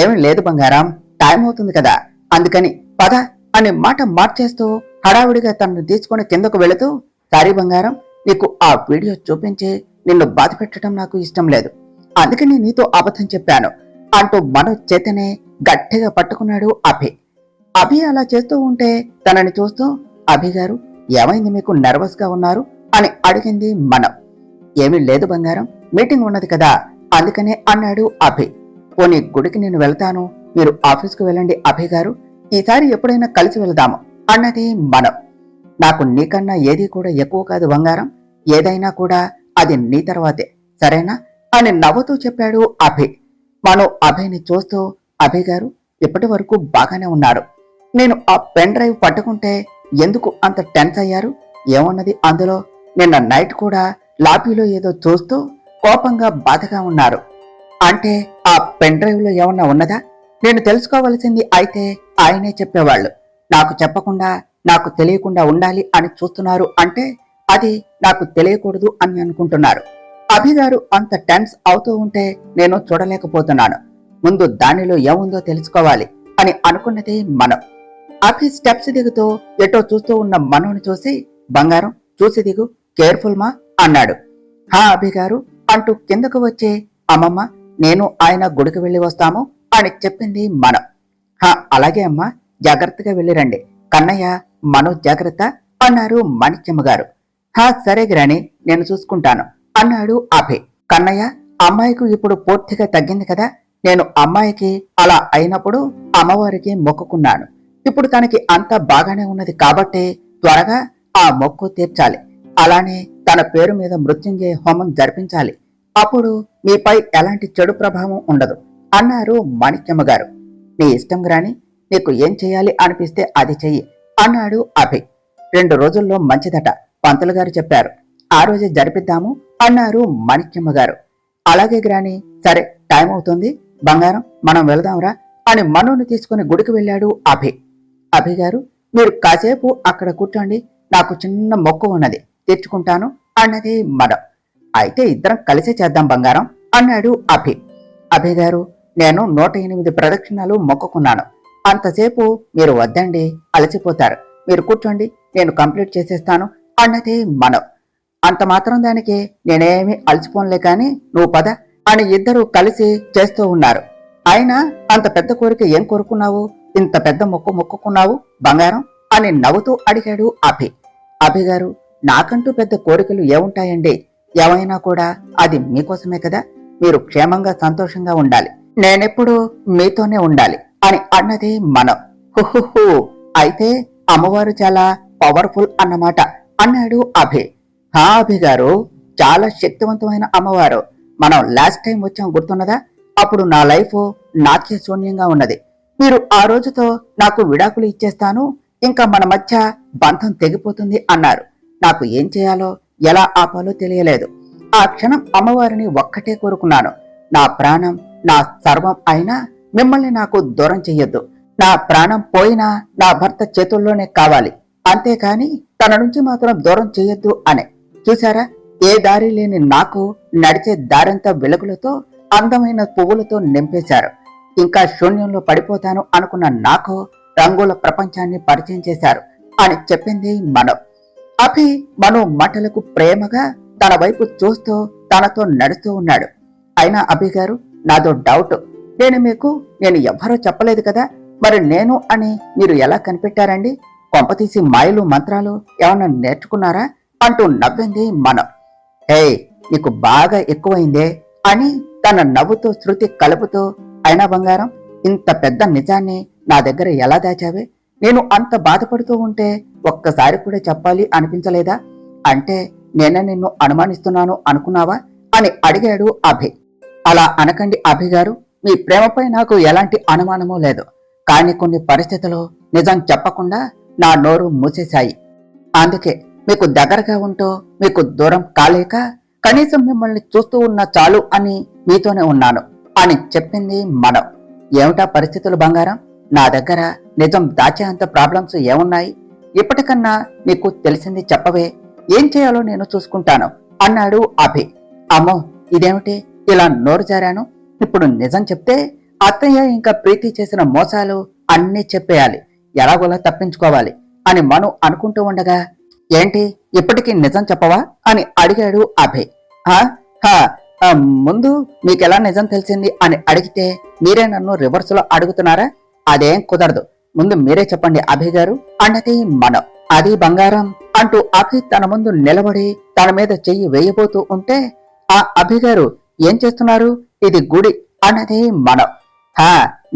Speaker 1: ఏమీ లేదు బంగారం, టైం అవుతుంది కదా, అందుకని పద అని మాట మార్చేస్తూ హడావిడిగా తనను తీసుకుని కిందకు వెళుతూ, సారీ బంగారం, నీకు ఆ వీడియో చూపించి నిన్ను బాధ పెట్టడం నాకు ఇష్టం లేదు, అందుకని నీతో అబద్ధం చెప్పాను అంటూ మను చేతనే గట్టిగా పట్టుకున్నాడు అభి. అభి అలా చేస్తూ ఉంటే తనని చూస్తూ, అభి గారు, ఏమైంది, మీకు నర్వస్ గా ఉన్నారు అని అడిగింది మనం. ఏమీ లేదు బంగారం, మీటింగ్ ఉన్నది కదా, అందుకనే అన్నాడు అభి. పోనీ గుడికి నేను వెళ్తాను, మీరు ఆఫీస్కు వెళ్ళండి అభి గారు, ఈసారి ఎప్పుడైనా కలిసి వెళదాము అన్నది మనం. నాకు నీకన్నా ఏదీ కూడా ఎక్కువ కాదు బంగారం, ఏదైనా కూడా అది నీ తర్వాతే, సరేనా అని నవ్వుతూ చెప్పాడు అభి. మనం అభిని చూస్తూ, అభి గారు, ఇప్పటి వరకు బాగానే ఉన్నారు, నేను ఆ పెన్ డ్రైవ్ పట్టుకుంటే ఎందుకు అంత టెన్స్ అయ్యారు, ఏమున్నది అందులో, నిన్న నైట్ కూడా లాబీలో ఏదో చూస్తూ కోపంగా బాధగా ఉన్నారు, అంటే ఆ పెన్ డ్రైవ్ లో ఏమన్నా ఉన్నదా? నేను తెలుసుకోవలసింది అయితే ఆయనే చెప్పేవాళ్ళు, నాకు చెప్పకుండా నాకు తెలియకుండా ఉండాలి అని చూస్తున్నారు, అంటే అది నాకు తెలియకూడదు అని అనుకుంటున్నారు అభిగారు అంత టెన్స్ అవుతూ ఉంటే నేను చూడలేకపోతున్నాను. ముందు దానిలో ఏముందో తెలుసుకోవాలి అని అనుకున్నది మనం. అభి స్టెప్స్ దిగుతూ ఎటో చూస్తూ ఉన్న మనోని చూసి, బంగారం చూసి దిగు, కేర్ఫుల్ మా అన్నాడు. హా అభిగారు అంటూ కిందకు వచ్చి, అమ్మమ్మ నేను ఆయన గుడికి వెళ్ళి వస్తాము అని చెప్పింది మనం. హా అలాగే అమ్మా, జాగ్రత్తగా వెళ్ళిరండి, కన్నయ్య మనో జాగ్రత్త అన్నారు మాణిక్యమ్మ గారు. హా సరే గ్రాని, నేను చూసుకుంటాను అన్నాడు అభి. కన్నయ్య అమ్మాయికి ఇప్పుడు పూర్తిగా తగ్గింది కదా, నేను అమ్మాయికి అలా అయినప్పుడు అమ్మవారికి మొక్కుకున్నాను. ఇప్పుడు తనకి అంతా బాగానే ఉన్నది కాబట్టి త్వరగా ఆ మొక్కు తీర్చాలి. అలానే తన పేరు మీద మృత్యుంజయ హోమం జరిపించాలి. అప్పుడు మీపై ఎలాంటి చెడు ప్రభావం ఉండదు అన్నారు మాణిక్యమ్మ గారు. నీ ఇష్టం గ్రాని, నీకు ఏం చేయాలి అనిపిస్తే అది చెయ్యి అన్నాడు అభి. 2 రోజుల్లో మంచిదట, పంతులు గారు చెప్పారు, ఆ రోజే జరిపిద్దాము అన్నారు మాణిక్యమ్మ గారు. అలాగే గ్రాని, సరే టైం అవుతుంది, బంగారం మనం వెళదాంరా అని మనోని తీసుకుని గుడికి వెళ్ళాడు అభి. అభిగారు మీరు కాసేపు అక్కడ కూర్చోండి, నాకు చిన్న మొక్కు ఉన్నది, తీర్చుకుంటాను అన్నది మనం. అయితే ఇద్దరం కలిసే చేద్దాం బంగారం అన్నాడు అభి. అభిగారు నేను 108 ప్రదక్షిణాలు మొక్కుకున్నాను, అంతసేపు మీరు వద్దండి, అలసిపోతారు, మీరు కూర్చోండి, నేను కంప్లీట్ చేసేస్తాను అన్నది మనం. అంత మాత్రం దానికి నేనేమి అలసిపోన్లే కాని నువ్వు పద అని ఇద్దరు కలిసి చేస్తూ ఉన్నారు. అయినా అంత పెద్ద కోరిక ఏం కోరుకున్నావు, ఇంత పెద్ద మొక్కు మొక్కుకున్నావు బంగారం అని నవ్వుతూ అడిగాడు అభి. అభిగారు నాకంటూ పెద్ద కోరికలు ఏముంటాయండి, ఏమైనా కూడా అది మీకోసమే కదా, మీరు క్షేమంగా సంతోషంగా ఉండాలి, నేనెప్పుడు మీతోనే ఉండాలి అని అన్నది మనం. హుహుహు అయితే అమ్మవారు చాలా పవర్ఫుల్ అన్నమాట అన్నాడు అభి. హా అభిగారు చాలా శక్తివంతమైన అమ్మవారు, మనం లాస్ట్ టైం వచ్చాం గుర్తున్నదా, అప్పుడు నా లైఫ్ నాకే శూన్యంగా ఉన్నది, మీరు ఆ రోజుతో నాకు విడాకులు ఇచ్చేస్తాను, ఇంకా మన మధ్య బంధం తెగిపోతుంది అన్నారు. నాకు ఏం చేయాలో ఎలా ఆపాలో తెలియలేదు. ఆ క్షణం అమ్మవారిని ఒక్కటే కోరుకున్నాను, నా ప్రాణం నా సర్వం అయినా మిమ్మల్ని నాకు దూరం చెయ్యొద్దు, నా ప్రాణం పోయినా నా భర్త చేతుల్లోనే కావాలి, అంతేకాని తన నుంచి మాత్రం దూరం చెయ్యొద్దు అనే. చూసారా, ఏ దారి లేని నాకు నడిచే దారంతా వెలుగులతో అందమైన పువ్వులతో నింపేశారు. ఇంకా శూన్యంలో పడిపోతాను అనుకున్న నాకు రంగుల ప్రపంచాన్ని పరిచయం చేశారు అని చెప్పింది మనం. అభి మను మాటలకు ప్రేమగా తన వైపు చూస్తూ తనతో నడుస్తూ ఉన్నాడు. అయినా అభి గారు నాదో డౌట్, నేను ఎవ్వరూ చెప్పలేదు కదా, మరి నేను అని మీరు ఎలా కనిపెట్టారండి, కొంపతీసి మాయలు మంత్రాలు ఏమన్నా నేర్చుకున్నారా అంటూ నవ్వింది మనం. హే నీకు బాగా ఎక్కువైందే అని తన నవ్వుతో శృతి కలుపుతూ, అయినా బంగారం ఇంత పెద్ద నిజాన్ని నా దగ్గర ఎలా దాచావే, నేను అంత బాధపడుతూ ఉంటే ఒక్కసారి కూడా చెప్పాలి అనిపించలేదా, అంటే నేనే నిన్ను అనుమానిస్తున్నాను అనుకున్నావా అని అడిగాడు అభి. అలా అనకండి అభి గారు, మీ ప్రేమపై నాకు ఎలాంటి అనుమానమూ లేదు, కానీ కొన్ని పరిస్థితులు నిజం చెప్పకుండా నా నోరు మూసేశాయి, అందుకే మీకు దగ్గరగా ఉంటూ మీకు దూరం కాలేక కనీసం మిమ్మల్ని చూస్తూ ఉన్నా చాలు అని మీతోనే ఉన్నాను అని చెప్పింది మనం. ఏమిటా పరిస్థితులు బంగారం, నా దగ్గర నిజం దాచేంత ప్రాబ్లమ్స్ ఏమున్నాయి, ఇప్పటికన్నా నీకు తెలిసింది చెప్పవే, ఏం చేయాలో నేను చూసుకుంటాను అన్నాడు అభి. అమ్మో ఇదేమిటి ఇలా నోరు జారాను, ఇప్పుడు నిజం చెప్తే అత్తయ్య ఇంకా ప్రీతి చేసిన మోసాలు అన్నీ చెప్పేయాలి, ఎలాగోలా తప్పించుకోవాలి అని మను అనుకుంటూ ఉండగా, ఏంటి ఇప్పటికీ నిజం చెప్పవా అని అడిగాడు అభి. ముందు మీకెలా నిజం తెలిసింది అని అడిగితే మీరే నన్ను రివర్స్ లో అడుగుతున్నారా, అదేం కుదరదు, ముందు మీరే చెప్పండి అభి గారు అన్నది మనం. అది బంగారం అంటూ అభి తన ముందు నిలబడి తన మీద చెయ్యి వేయబోతూ ఉంటే, ఆ అభి గారు ఏం చేస్తున్నారు, ఇది గుడి అన్నది మనం.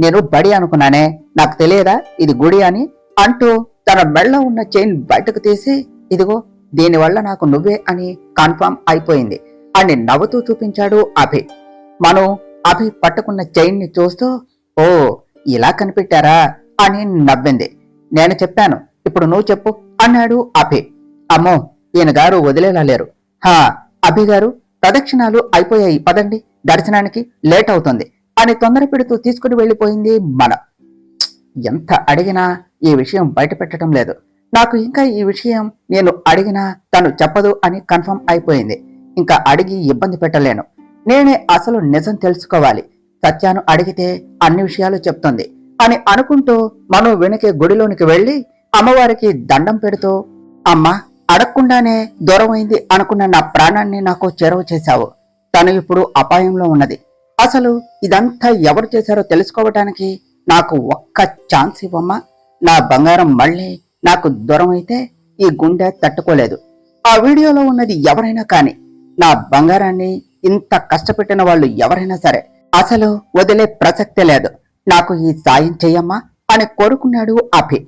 Speaker 1: నేను బడి అనుకున్నానే, నాకు తెలియదా ఇది గుడి అని అంటూ తన మెళ్ళ ఉన్న చైన్ బయటకు తీసి, ఇదిగో దీనివల్ల నాకు నువ్వే అని కన్ఫర్మ్ అయిపోయింది అని నవ్వుతూ చూపించాడు అభి. మను అభి పట్టుకున్న చైన్ ని చూస్తూ, ఓ ఇలా కనిపెట్టారా అని నవ్వింది. నేను చెప్పాను, ఇప్పుడు నువ్వు చెప్పు అన్నాడు అభి. అమ్మో ఈయన గారు వదిలేలా లేరు. అభి గారు ప్రదక్షిణాలు అయిపోయాయి, పదండి దర్శనానికి లేట్ అవుతుంది అని తొందర పెడుతూ తీసుకుని వెళ్ళిపోయింది మన. ఎంత అడిగినా ఈ విషయం బయట పెట్టడం లేదు, నాకు ఇంకా ఈ విషయం నేను అడిగినా తను చెప్పదు అని కన్ఫర్మ్ అయిపోయింది. ఇంకా అడిగి ఇబ్బంది పెట్టలేను. నేనే అసలు నిజం తెలుసుకోవాలి. సత్యాను అడిగితే అన్ని విషయాలు చెప్తుంది అని అనుకుంటూ మను వెనకే గుడిలోనికి వెళ్లి అమ్మవారికి దండం పెడుతూ, అమ్మా, అడగకుండానే దూరమైంది అనుకున్న నా ప్రాణాన్ని నాకు చేరువ చేశావు. తను ఇప్పుడు అపాయంలో ఉన్నది. అసలు ఇదంతా ఎవరు చేశారో తెలుసుకోవటానికి నాకు ఒక్క ఛాన్స్ ఇవ్వమ్మా. నా బంగారం మళ్ళీ నాకు దూరం అయితే ఈ గుండె తట్టుకోలేదు. ఆ వీడియోలో ఉన్నది ఎవరైనా కాని నా బంగారాన్ని ఇంత కష్టపెట్టిన వాళ్ళు ఎవరైనా సరే అసలు వదిలే ప్రసక్తే లేదు. నాకు ఈ సాయం చెయ్యమ్మా అని కోరుకున్నాడు అభి.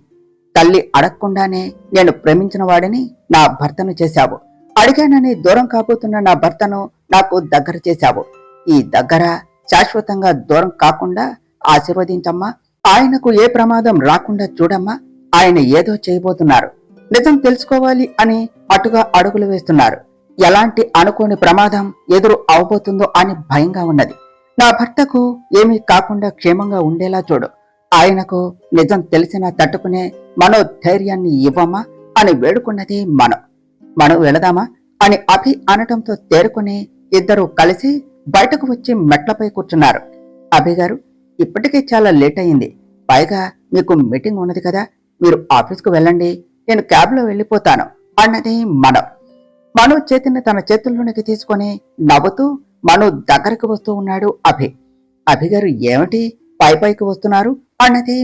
Speaker 1: తల్లి అడగకుండానే నేను ప్రేమించిన వాడిని నా భర్తను చేశావు. అడిగానని దూరం కాబోతున్న నా భర్తను నాకు దగ్గర చేశావు. ఈ దగ్గర శాశ్వతంగా దూరం కాకుండా ఆశీర్వదించమ్మా. ఆయనకు ఏ ప్రమాదం రాకుండా చూడమ్మా. ఆయన ఏదో చేయబోతున్నారు. నిజం తెలుసుకోవాలి అని అటుగా అడుగులు వేస్తున్నారు. ఎలాంటి అనుకోని ప్రమాదం ఎదురు అవబోతుందో అని భయంగా ఉన్నది. నా భర్తకు ఏమీ కాకుండా క్షేమంగా ఉండేలా చూడు. ఆయనకు నిజం తెలిసినా తట్టుకునే మనోధైర్యాన్ని ఇవ్వమ్మా అని వేడుకున్నది మనం వెళదామా అని అభి అనటంతో తేరుకుని ఇద్దరూ కలిసి బయటకు వచ్చి మెట్లపై కూర్చున్నారు. అభి గారు, ఇప్పటికే చాలా లేట్ అయింది. పైగా మీకు మీటింగ్ ఉన్నది కదా, మీరు ఆఫీస్కు వెళ్ళండి, నేను క్యాబ్లో వెళ్ళిపోతాను అన్నది మను చేతిని తన చేతుల్లోనికి తీసుకుని నవ్వుతూ మను దగ్గరకు వస్తూ ఉన్నాడు అభి. అభి గారు, ఏమిటి పైకి వస్తున్నారు అన్నది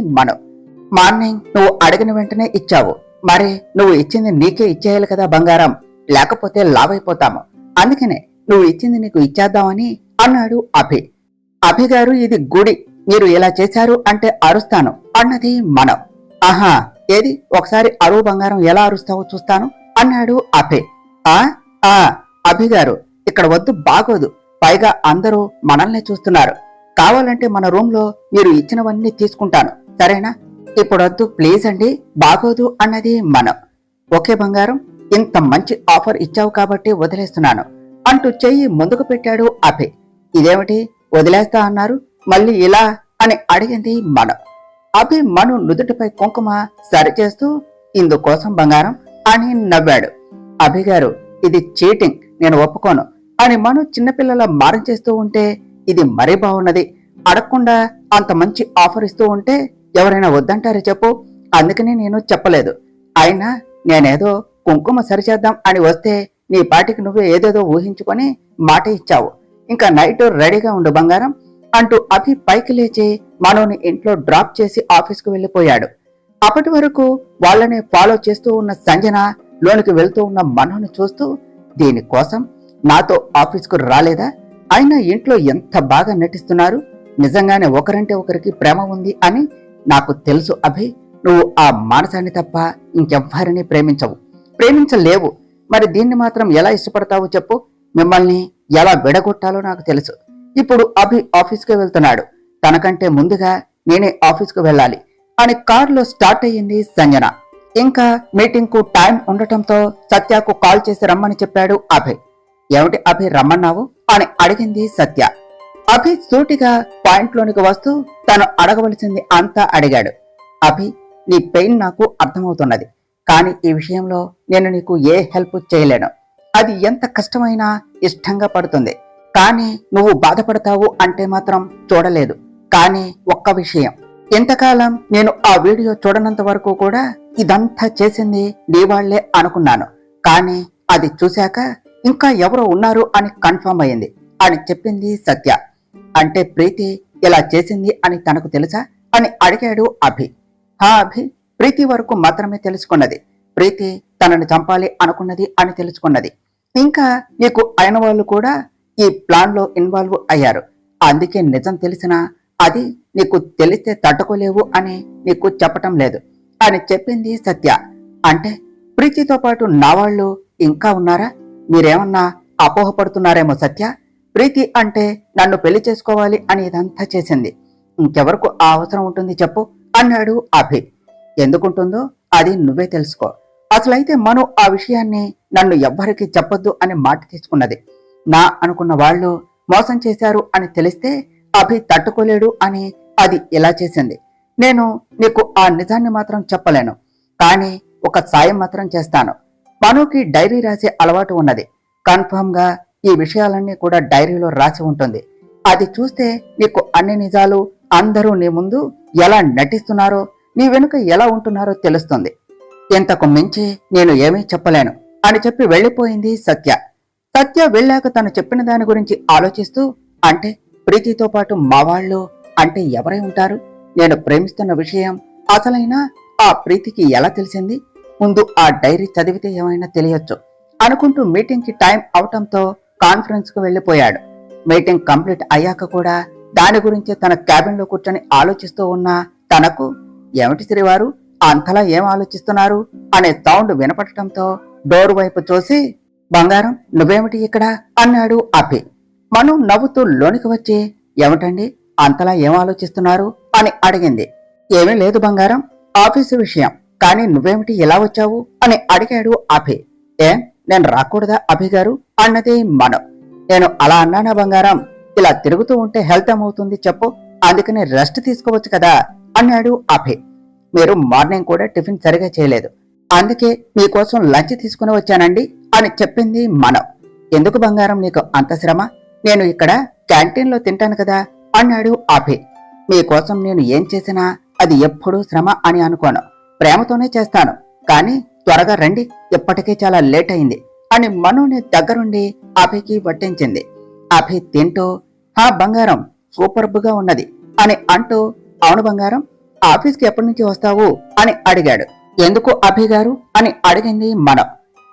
Speaker 1: మార్నింగ్ నువ్వు అడిగిన వెంటనే ఇచ్చావు. మరి నువ్వు ఇచ్చింది నీకే ఇచ్చేయాలి కదా బంగారం, లేకపోతే లావైపోతాము. అందుకనే నువ్వు ఇచ్చింది నీకు ఇచ్చేద్దామని అన్నాడు అభి. అభి గారు, ఇది గుడి, మీరు ఇలా చేశారు అంటే అరుస్తాను అన్నది ఆహా, ఏది ఒకసారి అరువు బంగారం ఎలా అరుస్తావో చూస్తాను అన్నాడు అభి. అభి గారు, ఇక్కడ వద్దు, బాగోదు. పైగా అందరూ మనల్ని చూస్తున్నారు. కావాలంటే మన రూమ్ లో మీరు ఇచ్చినవన్నీ తీసుకుంటాను, సరేనా? ఇప్పుడొద్దు ప్లీజ్ అండి, బాగోదు అన్నది ఓకే బంగారం, ఇంత మంచి ఆఫర్ ఇచ్చావు కాబట్టి వదిలేస్తున్నాను అంటూ చెయ్యి ముందుకు పెట్టాడు అభి. ఇదేమిటి వదిలేస్తా అన్నారు, మళ్ళీ ఇలా అని అడిగింది అభి నుదుటిపై కుంకుమ సరిచేస్తూ, ఇందుకోసం బంగారం అని నవ్వాడు. అభి గారు, ఇది చీటింగ్, నేను ఒప్పుకోను అని చిన్నపిల్లల మారం చేస్తూ ఉంటే ఇది మరీ బాగున్నది. అడగకుండా అంత మంచి ఆఫర్ ఇస్తూ ఉంటే ఎవరైనా వద్దంటారే చెప్పు. అందుకని నేను చెప్పలేదు. అయినా నేనేదో కుంకుమ సరిచేద్దాం అని వస్తే నీ పాటికి నువ్వే ఏదేదో ఊహించుకొని మాట ఇచ్చావు. ఇంకా నైట్ రెడీగా ఉండు బంగారం అంటూ అభి పైకి లేచి మనోని ఇంట్లో డ్రాప్ చేసి ఆఫీస్కు వెళ్లిపోయాడు. అప్పటి వరకు వాళ్ళని ఫాలో చేస్తూ ఉన్న సంజన లోనికి వెళ్తూ ఉన్న మనోని చూస్తూ, దీనికోసం నాతో ఆఫీస్కు రాలేదా? అయినా ఇంట్లో ఎంత బాగా నటిస్తున్నారు. నిజంగానే ఒకరంటే ఒకరికి ప్రేమ ఉంది అని నాకు తెలుసు అభి. నువ్వు ఆ మానసాన్ని తప్ప ఇంకెవ్వరిని ప్రేమించలేవు. మరి దీన్ని మాత్రం ఎలా ఇష్టపడతావు చెప్పు? మిమ్మల్ని ఎలా విడగొట్టాలో నాకు తెలుసు. ఇప్పుడు అభి ఆఫీస్కి వెళ్తున్నాడు. తనకంటే ముందుగా నేనే ఆఫీస్కు వెళ్ళాలి అని కారులో స్టార్ట్ అయ్యింది సంజన. ఇంకా మీటింగ్ కు టైం ఉండటంతో సత్యకు కాల్ చేసి రమ్మని చెప్పాడు అభి. ఏమిటి అభి రమ్మన్నావు అని అడిగింది సత్య. అభి సూటిగా పాయింట్ లోనికి వస్తూ తను అడగవలసింది అంతా అడిగాడు. అభి, నీ పెయిన్ నాకు అర్థమవుతున్నది, కానీ ఈ విషయంలో నేను నీకు ఏ హెల్ప్ చేయలేను. అది ఎంత కష్టమైనా ఇష్టంగా పడుతుంది, కానీ నువ్వు బాధపడతావు అంటే మాత్రం చూడలేదు. కానీ ఒక్క విషయం, ఎంతకాలం నేను ఆ వీడియో చూడనంత వరకు కూడా ఇదంతా చేసింది నీ వాళ్లే అనుకున్నాను. కానీ అది చూశాక ఇంకా ఎవరో ఉన్నారు అని కన్ఫర్మ్ అయింది అని చెప్పింది సత్య. అంటే ప్రీతి ఇలా చేసింది అని తనకు తెలుసా అని అడిగాడు అభి. అభి, ప్రీతి వరకు మాత్రమే తెలుసుకున్నది. ప్రీతి తనని చంపాలి అనుకున్నది అని తెలుసుకున్నది. ఇంకా నీకు అయిన వాళ్ళు కూడా ఈ ప్లాన్ లో ఇన్వాల్వ్ అయ్యారు. అందుకే నిజం తెలిసినా అది నీకు తెలిస్తే తట్టుకోలేవు అని నీకు చెప్పటం లేదు అని చెప్పింది సత్య. అంటే ప్రీతితో పాటు నా వాళ్ళు ఇంకా ఉన్నారా? మీరేమన్నా అపోహపడుతున్నారేమో సత్య. ప్రీతి అంటే నన్ను పెళ్లి చేసుకోవాలి అని ఇదంతా చేసింది. ఇంకెవరకు ఆ అవసరం ఉంటుంది చెప్పు అన్నాడు అభి. ఎందుకుంటుందో అది నువ్వే తెలుసుకో. అసలైతే ఆ విషయాన్ని నన్ను ఎవ్వరికీ చెప్పొద్దు అని మాట తీసుకున్నది. నా అనుకున్న వాళ్ళు మోసం చేశారు అని తెలిస్తే అభి తట్టుకోలేడు అని అది ఇలా చేసింది. నేను నీకు ఆ నిజాన్ని మాత్రం చెప్పలేను, కానీ ఒక సాయం మాత్రం చేస్తాను. మనుకి డైరీ రాసే అలవాటు ఉన్నది. కన్ఫర్మ్ గా ఈ విషయాలన్నీ కూడా డైరీలో రాసి ఉంటుంది. అది చూస్తే నీకు అన్ని నిజాలు, అందరూ నీ ముందు ఎలా నటిస్తున్నారో, నీ వెనుక ఎలా ఉంటున్నారో తెలుస్తుంది. ఇంతకు మించి నేను ఏమీ చెప్పలేను అని చెప్పి వెళ్ళిపోయింది సత్య. సత్య వెళ్ళాక తను చెప్పిన దాని గురించి ఆలోచిస్తూ, అంటే ప్రీతితో పాటు మా వాళ్ళు అంటే ఎవరై ఉంటారు? నేను ప్రేమిస్తున్న విషయం అసలైన ఆ ప్రీతికి ఎలా తెలిసింది? ముందు ఆ డైరీ చదివితే ఏమైనా తెలియచ్చు అనుకుంటూ మీటింగ్ కి టైం అవటంతో కాన్ఫరెన్స్ కు వెళ్లిపోయాడు. మీటింగ్ కంప్లీట్ అయ్యాక కూడా దాని గురించి తన క్యాబిన్ లో కూర్చొని ఆలోచిస్తూ ఉన్న తనకు, ఏమిటి శ్రీవారు అంతలా ఏం ఆలోచిస్తున్నారు అనే సౌండ్ వినపడటంతో డోర్ వైపు చూసి, బంగారం నువ్వేమిటి ఇక్కడ అన్నాడు అభి. మను నవ్వుతూ లోనికి వచ్చి, ఏమిటండి అంతలా ఏం ఆలోచిస్తున్నారు అని అడిగింది. ఏమీ లేదు బంగారం, ఆఫీసు విషయం. కానీ నువ్వేమిటి ఇలా వచ్చావు అని అడిగాడు అభి. ఏం నేను రాకూడదా అభి గారు అన్నది మను. నేను అలా అన్నానా బంగారం? ఇలా తిరుగుతూ ఉంటే హెల్త్ ఏమవుతుంది చెప్పు, అందుకని రెస్ట్ తీసుకోవచ్చు కదా అన్నాడు అభి. మీరు మార్నింగ్ కూడా టిఫిన్ సరిగా చేయలేదు, అందుకే మీకోసం లంచ్ తీసుకుని వచ్చానండి అని చెప్పింది మను. ఎందుకు బంగారం నీకు అంత శ్రమ? నేను ఇక్కడ క్యాంటీన్ లో తింటాను కదా అన్నాడు అభి. మీకోసం నేను ఏం చేసినా అది ఎప్పుడూ శ్రమ అని అనుకోను, ప్రేమతోనే చేస్తాను. కానీ త్వరగా రండి, ఇప్పటికే చాలా లేట్ అయింది అని మనుని దగ్గరుండి అభికి వడ్డించింది. అభి తింటూ, హా బంగారం సూపర్బ్ గా ఉన్నది అని అంటూ, అవును బంగారం ఆఫీస్కి ఎప్పటి నుంచి వస్తావు అని అడిగాడు. ఎందుకు అభి గారు అని అడిగింది మనం.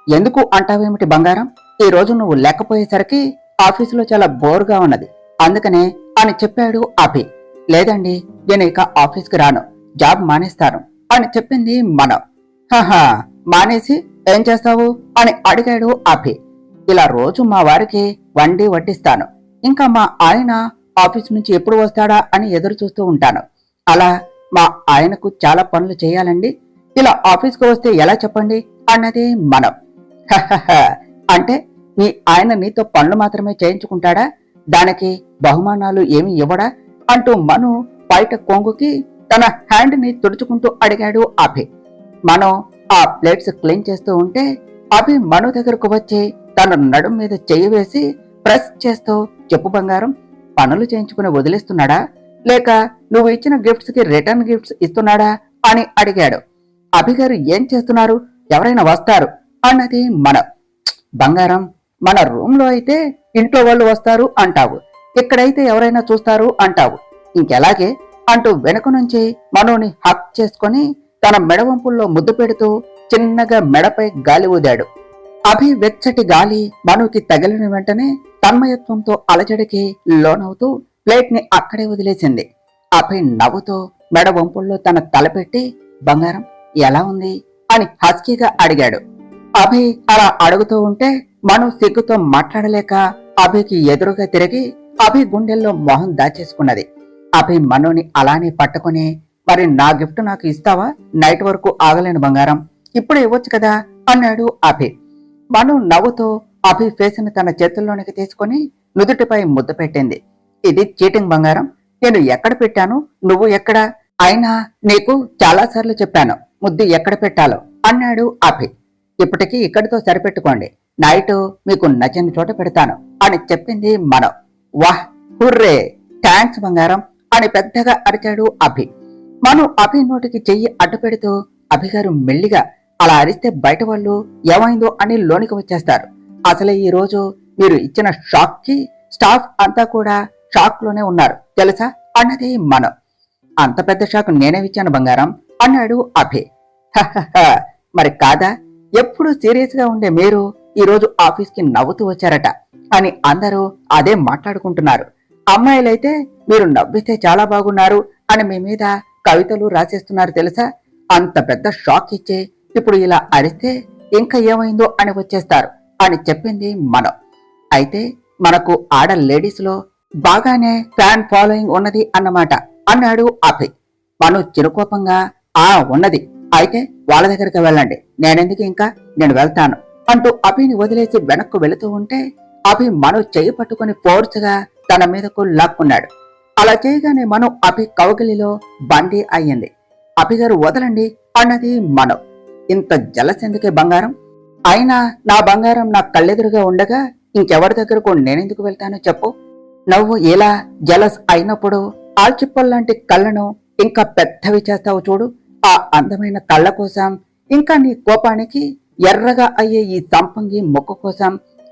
Speaker 1: ఎందుకు అంటావేమిటి బంగారం, ఈ రోజు నువ్వు లేకపోయేసరికి ఆఫీసులో చాలా బోర్గా ఉన్నది, అందుకనే అని చెప్పాడు అభి. లేదండి నేను ఇక ఆఫీస్కి రాను, జాబ్ మానేస్తాను అని చెప్పింది మనం. హహా మానేసి ఏం చేస్తావు అని అడిగాడు అభి. ఇలా రోజు మా వారికి వండి వడ్డిస్తాను, ఇంకా మా ఆయన ఆఫీస్ నుంచి ఎప్పుడు వస్తాడా అని ఎదురు చూస్తూ ఉంటాను. అలా మా ఆయనకు చాలా పనులు చేయాలండి, ఇలా ఆఫీస్కి వస్తే ఎలా చెప్పండి అన్నది మనం. అంటే మీ ఆయన నీతో పనులు మాత్రమే చేయించుకుంటాడా, దానికి బహుమానాలు ఏమి ఇవ్వడా అంటూ మను బయట కొంగుకి తన హ్యాండ్ ని తుడుచుకుంటూ అడిగాడు అభి. మనం ఆ ప్లేట్స్ క్లీన్ చేస్తూ ఉంటే అభి మను దగ్గరకు వచ్చి తన నడుం మీద చెయ్యి వేసి ప్రెస్ చేస్తూ, చెప్పు బంగారం పనులు చేయించుకుని వదిలేస్తున్నాడా, లేక నువ్వు ఇచ్చిన గిఫ్ట్స్ కి రిటర్న్ గిఫ్ట్స్ ఇస్తున్నాడా అని అడిగాడు. అభి గారు ఏం చేస్తున్నారు, ఎవరైనా వస్తారు అన్నది మన. బంగారం మన రూమ్ లో అయితే ఇంట్లో వాళ్ళు వస్తారు అంటావు, ఇక్కడైతే ఎవరైనా చూస్తారు అంటావు, ఇంకెలాగే అంటూ వెనుక నుంచి మనోని హక్ చేసుకుని తన మెడవంపుల్లో ముద్దు పెడుతూ చిన్నగా మెడపై గాలి ఊదాడు. అభి వెచ్చటి గాలి మనుకి తగిలిన వెంటనే తన్మయత్వంతో అలజడికి లోనవుతూ ప్లేట్ ని అక్కడే వదిలేసింది. అభి నవ్వుతూ మెడవంపుల్లో తన తలపెట్టి, బంగారం ఎలా ఉంది అని హస్కీగా అడిగాడు. అభి అలా అడుగుతూ ఉంటే మను సిగ్గుతో మాట్లాడలేక అభికి ఎదురుగా తిరిగి అభి గుండెల్లో మొహం దాచేసుకున్నది. అభి మనుని అలానే పట్టుకుని, మరి నా గిఫ్ట్ నాకు ఇస్తావా, నైట్ వరకు ఆగలేను బంగారం, ఇప్పుడు ఇవ్వచ్చు కదా అన్నాడు అభి. మను నవ్వుతూ అభి ఫేస్ని తన చేతుల్లోనికి తీసుకుని నుదుటిపై ముద్దు పెట్టింది. ఇది చీటింగ్ బంగారం, నేను ఎక్కడ పెట్టాను, నువ్వు ఎక్కడ, అయినా నీకు చాలాసార్లు చెప్పాను ముద్దు ఎక్కడ పెట్టాలో అన్నాడు అభి. ఇప్పటికీ ఇక్కడితో సరిపెట్టుకోండి, నైట్ మీకు నచ్చిన చోట పెడతాను అని చెప్పింది మను. వాహ్ హుర్రే, థ్యాంక్స్ బంగారం అని పెద్దగా అరిచాడు అభి. మను అభి నోటికి చెయ్యి అడ్డు పెడుతూ, అభిగారు మెల్లిగా అలా అరిస్తే బయట వాళ్ళు ఏమైందో అని లోనికి వచ్చేస్తారు, అసలే ఈ రోజు మీరు ఇచ్చిన షాక్ కి స్టాఫ్ అంతా కూడా షాక్ లోనే ఉన్నారు తెలుసా అన్నది మను. అంత పెద్ద షాక్ నేనే ఇచ్చాను బంగారం అన్నాడు అభి. మరి కాదా, ఎప్పుడు సీరియస్ గా ఉండే మీరు ఈ రోజు ఆఫీస్ కి నవ్వుతూ వచ్చారట అని అందరూ అదే మాట్లాడుకుంటున్నారు. అమ్మాయిలైతే మీరు నవ్వితే చాలా బాగున్నారు అని మీ మీద కవితలు రాసేస్తున్నారు తెలుసా, అంత పెద్ద షాక్ ఇచ్చే ఇప్పుడు ఇలా అరిస్తే ఇంకా ఏమైందో అని వచ్చేస్తారు అని చెప్పింది మనం. అయితే మనకు ఆడ లేడీస్ లో బాగానే ఫ్యాన్ ఫాలోయింగ్ ఉన్నది అన్నమాట అన్నాడు అభి. మను చిరుకోపంగా, ఆ ఉన్నది, అయితే వాళ్ళ దగ్గరికి వెళ్ళండి, నేనెందుకు ఇంకా, నేను వెళ్తాను అంటూ అభిని వదిలేసి వెనక్కు వెళుతూ ఉంటే అభి మను చెయ్యి పట్టుకుని ఫోర్స్ గా తన మీదకు లాక్కున్నాడు. అలా చేయగానే మను అభి కౌగిలిలో బందీ అయ్యింది. అభిగారు వదలండి అన్నది మను. ఇంత జలసెందుకే బంగారం, అయినా నా బంగారం నా కళ్ళెదురుగా ఉండగా ఇంకెవరి దగ్గరకు నేనెందుకు వెళ్తానో చెప్పు. నువ్వు ఇలా జలస్ అయినప్పుడు ఆల్చిప్పల్లాంటి కళ్ళను ఇంకా పెద్దవి చేస్తావు చూడు. ఆ అందమైన కళ్ళ కోసం, ఇంకా నీ కోపానికి ఎర్రగా అయ్యే ఈ సంపంగి మొక్క కోసం,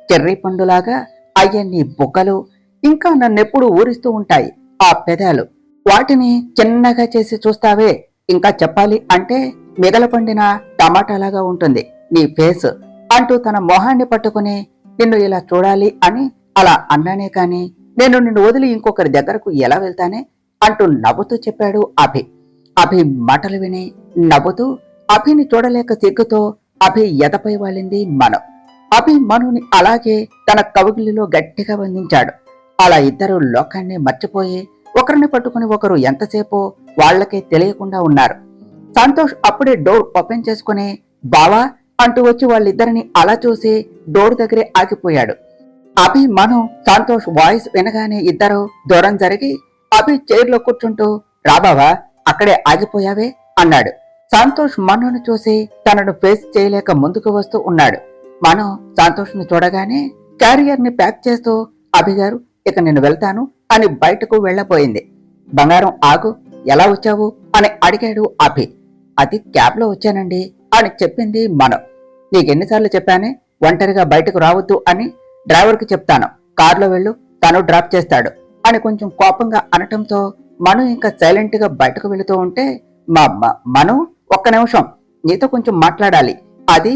Speaker 1: చెర్రీ పండులాగా అయ్యే నీ బుగ్గలు, ఇంకా నన్నెప్పుడు ఊరిస్తూ ఉంటాయి ఆ పెదాలు. వాటిని చిన్నగా చేసి చూస్తావే. ఇంకా చెప్పాలి అంటే మిగలపండిన టమాటాలాగా ఉంటుంది నీ ఫేస్ అంటూ తన మొహాన్ని పట్టుకుని నిన్ను ఇలా చూడాలి అని అలా అన్నానే కాని నేను నిన్ను వదిలి ఇంకొకరి దగ్గరకు ఎలా వెళ్తానే అంటూ నవ్వుతూ చెప్పాడు అభి. అభి మాటలు విని నవ్వుతూ అభిని చూడలేక సిగ్గుతో అభి ఎదపై వాలింది మను. అభి మనుని అలాగే తన కవుగిలిలో గట్టిగా బంధించాడు. అలా ఇద్దరు లోకాన్ని మర్చిపోయి ఒకరిని పట్టుకుని ఒకరు ఎంతసేపో వాళ్లకే తెలియకుండా ఉన్నారు. సంతోష్ అప్పుడే డోర్ ఓపెన్ చేసుకుని బావా అంటూ వచ్చి వాళ్ళిద్దరిని అలా చూసి డోర్ దగ్గరే ఆగిపోయాడు. అభి మను సంతోష్ వాయిస్ వినగానే ఇద్దరు దూరం జరిగి అభి చైర్లో కూర్చుంటూ రాబావా అక్కడే ఆగిపోయావే అన్నాడు. సంతోష్ మనును చూసి తనను ఫేస్ చేయలేక ముందుకు వస్తూ ఉన్నాడు. మను సంతోష్ ను చూడగానే క్యారియర్ ని ప్యాక్ చేస్తూ అభిగారు ఇక నేను వెళ్తాను అని బయటకు వెళ్లబోయింది. బంగారం ఆగు, ఎలా వచ్చావు అని అడిగాడు అభి. అది క్యాబ్ లో వచ్చానండి అని చెప్పింది మను. నీకెన్నిసార్లు చెప్పానే ఒంటరిగా బయటకు రావద్దు అని. డ్రైవర్కి చెప్తాను, కారులో వెళ్ళు, తను డ్రాప్ చేస్తాడు అని కొంచెం కోపంగా అనటంతో మను ఇంకా సైలెంట్ గా బయటకు వెళుతూ ఉంటే మను ఒక్క నిమిషం నీతో కొంచెం మాట్లాడాలి, అది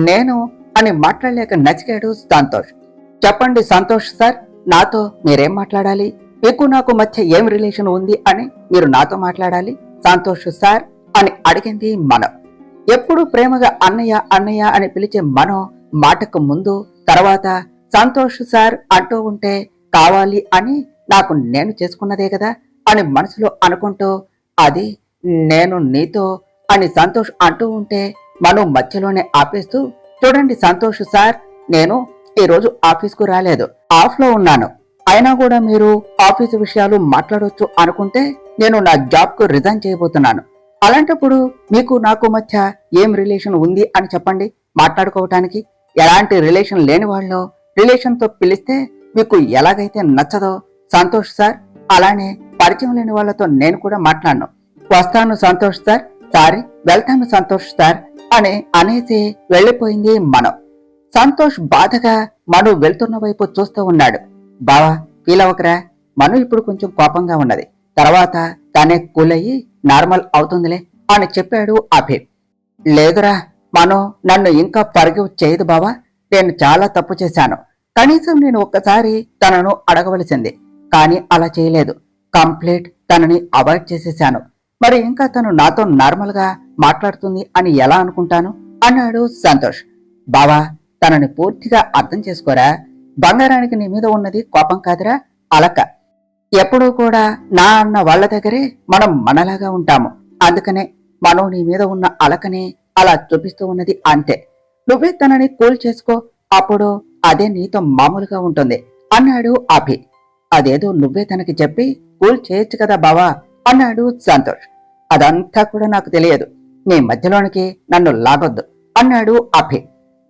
Speaker 1: నేను అని మాట్లాడలేక నచికాడు సంతోష్. చెప్పండి సంతోష్ సార్, నాతో మీరేం మాట్లాడాలి? మీకు నాకు మధ్య ఏం రిలేషన్ ఉంది అని మీరు నాతో మాట్లాడాలి సంతోష్ సార్ అని అడిగింది మను. ఎప్పుడు ప్రేమగా అన్నయ్య అన్నయ్య అని పిలిచే మను మాటకు ముందు తర్వాత సంతోష్ సార్ అంటూ ఉంటే కావాలి అని నాకు నేను చేసుకున్నదే కదా అని మనసులో అనుకుంటూ అది నేను నీతో అని సంతోష్ అంటూ ఉంటే మను మధ్యలోనే ఆపేస్తూ చూడండి సంతోష్ సార్, నేను ఈ రోజు ఆఫీస్కు రాలేదు, ఆఫ్ లో ఉన్నాను. అయినా కూడా మీరు ఆఫీసు విషయాలు మాట్లాడొచ్చు అనుకుంటే నేను నా జాబ్ కు రిజైన్ చేయబోతున్నాను. అలాంటప్పుడు మీకు నాకు మధ్య ఏం రిలేషన్ ఉంది అని చెప్పండి మాట్లాడుకోవటానికి. ఎలాంటి రిలేషన్ లేని వాళ్ళు రిలేషన్ తో పిలిస్తే మీకు ఎలాగైతే నచ్చదో సంతోష్ సార్, అలానే పరిచయం లేని వాళ్ళతో నేను కూడా మాట్లాడను. వస్తాను సంతోష్ సార్, సారీ వెళ్తాను సంతోష్ సార్ అని అనేసి వెళ్లిపోయింది మను. సంతోష్ బాధగా మను వెళ్తున్న వైపు చూస్తూ ఉన్నాడు. బావా ఫీల్ అవ్వకరా, మను ఇప్పుడు కొంచెం కోపంగా ఉన్నది, తర్వాత తనే కూల్ అయ్యి నార్మల్ అవుతుందిలే అని చెప్పాడు అభి. లేదురా మను నన్ను ఇంకా ఫర్గివ్ చేయదు బావా, నేను చాలా తప్పు చేశాను. కనీసం నేను ఒక్కసారి తనను అడగవలసింది, కానీ అలా చేయలేదు. కంప్లీట్ తనని అవాయిడ్ చేసేశాను. మరి ఇంకా తను నాతో నార్మల్ గా మాట్లాడుతుంది అని ఎలా అనుకుంటాను అన్నాడు సంతోష్. బావా తనని పూర్తిగా అర్థం చేసుకోరా, బంగారానికి నీ మీద ఉన్నది కోపం కాదురా, అలక. ఎప్పుడూ కూడా నా అన్న వాళ్ళ దగ్గరే మనం మనలాగా ఉంటాము, అందుకనే మనం నీ మీద ఉన్న అలకని అలా చూపిస్తూ ఉన్నది అంతే. నువ్వే తనని కూల్ చేసుకో, అప్పుడు అదే నీతో మామూలుగా ఉంటుంది అన్నాడు అభి. అదేదో నువ్వే తనకి చెప్పి కూల్ చేయొచ్చు కదా బావా అన్నాడు సంతోష్. అదంతా కూడా నాకు తెలియదు, నీ మధ్యలోనికి నన్ను లాగొద్దు అన్నాడు అభి.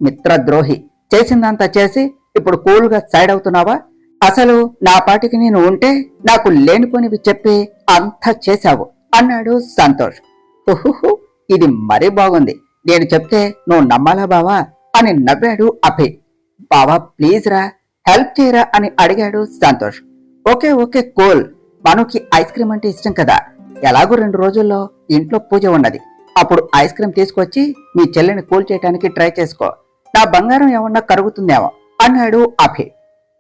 Speaker 1: మిత్రద్రోహి, చేసిందంతా చేసి ఇప్పుడు కూల్గా సైడ్ అవుతున్నావా? అసలు నా పాటికి నేను ఉంటే నాకు లేనిపోనివి చెప్పి అంతా చేశావు అన్నాడు సంతోష్. హుహుహు, ఇది మరీ బాగుంది, నేను చెప్తే నువ్వు నమ్మాలా బావా అని నవ్వాడు అభి. బావా ప్లీజ్ రా, హెల్ప్ చేయరా అని అడిగాడు సంతోష్. ఓకే ఓకే కూల్, మనకి ఐస్ క్రీమ్ అంటే ఇష్టం కదా, ఎలాగో 2 రోజుల్లో ఇంట్లో పూజ ఉన్నది, అప్పుడు ఐస్ క్రీమ్ తీసుకొచ్చి మీ చెల్లిని కూల్ చేయడానికి ట్రై చేసుకో, నా బంగారం ఏమన్నా కరుగుతుందేమో అన్నాడు అభి.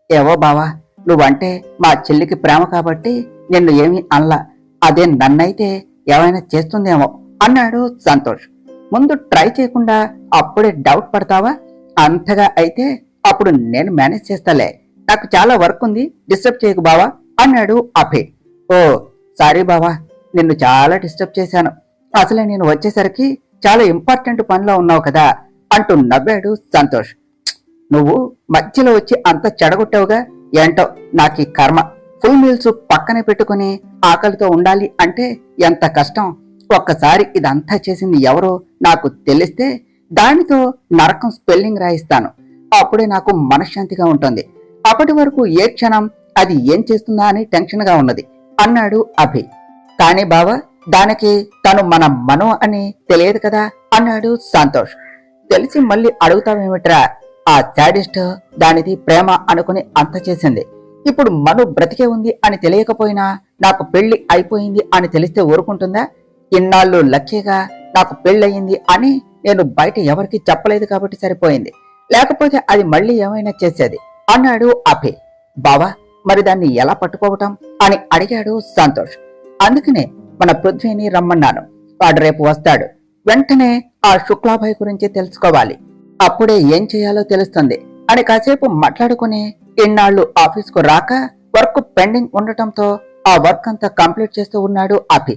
Speaker 1: ఏవో బావా, నువ్వంటే మా చెల్లికి ప్రేమ కాబట్టి నిన్ను ఏమీ అనలా, అదే నన్నైతే ఏమైనా చేస్తుందేమో అన్నాడు సంతోష్. ముందు ట్రై చేయకుండా అప్పుడే డౌట్ పడతావా? అంతగా అయితే అప్పుడు నేను మేనేజ్ చేస్తాలే, నాకు చాలా వర్క్ ఉంది, డిస్టర్బ్ చేయకు బావా అన్నాడు అభి. ఓ సారీ బావా, నిన్ను చాలా డిస్టర్బ్ చేశాను, అసలే నేను వచ్చేసరికి చాలా ఇంపార్టెంట్ పనిలో ఉన్నావు కదా అంటూ నవ్వాడు సంతోష్. నువ్వు మధ్యలో వచ్చి అంత చెడగొట్టావుగా, ఏంటో నాకీ కర్మ. ఫుల్ మీల్స్ పక్కనే పెట్టుకుని ఆకలితో ఉండాలి అంటే ఎంత కష్టం. ఒక్కసారి ఇదంతా చేసింది ఎవరో నాకు తెలిస్తే దానితో నరకం స్పెల్లింగ్ రాయిస్తాను. అప్పుడే నాకు మనశ్శాంతిగా ఉంటుంది. అప్పటి వరకు ఏ క్షణం అది ఏం చేస్తుందా అని టెన్షన్ గా ఉన్నది అన్నాడు అభి. కానీ బావా, దానికి తను మన మను అని తెలియదు కదా అన్నాడు సంతోష్. తెలిసి మళ్ళీ అడుగుతావేమిట్రా? ఆ శాడిస్ట్ దానిది ప్రేమ అనుకుని అంత చేసింది. ఇప్పుడు మను బ్రతికే ఉంది అని తెలియకపోయినా నాకు పెళ్లి అయిపోయింది అని తెలిస్తే ఊరుకుంటుందా? ఇన్నాళ్ళు లక్కీగా నాకు పెళ్ళయింది అని నేను బయట ఎవరికి చెప్పలేదు కాబట్టి సరిపోయింది. లేకపోతే అది మళ్ళీ ఏమైనా చేసేది అన్నాడు అభి. బావా, మరి దాన్ని ఎలా పట్టుకోవటం అని అడిగాడు సంతోష్. అందుకనే మన పృథ్వీని రమ్మన్నాను. వాడు రేపు వస్తాడు. వెంటనే ఆ శుక్లాభాయ్ గురించి తెలుసుకోవాలి. అప్పుడే ఏం చేయాలో తెలుస్తుంది అని కాసేపు మాట్లాడుకుని ఇన్నాళ్లు ఆఫీస్కు రాక వర్క్ పెండింగ్ ఉండటంతో ఆ వర్క్ అంతా కంప్లీట్ చేస్తూ ఉన్నాడు అభి.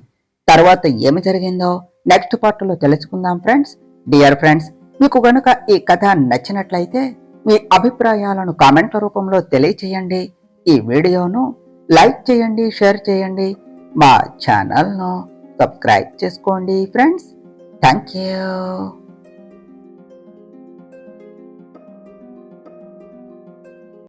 Speaker 1: తర్వాత ఏమి జరిగిందో నెక్స్ట్ పార్ట్లో తెలుసుకుందాం ఫ్రెండ్స్. డియర్ ఫ్రెండ్స్, మీకు గనుక ఈ కథ నచ్చినట్లయితే మీ అభిప్రాయాలను కామెంట్ల రూపంలో తెలియచేయండి. ఈ వీడియోను లైక్ చేయండి, షేర్ చేయండి. మా ఛానల్ను సబ్స్క్రైబ్ చేసుకోండి ఫ్రెండ్స్. Thank you.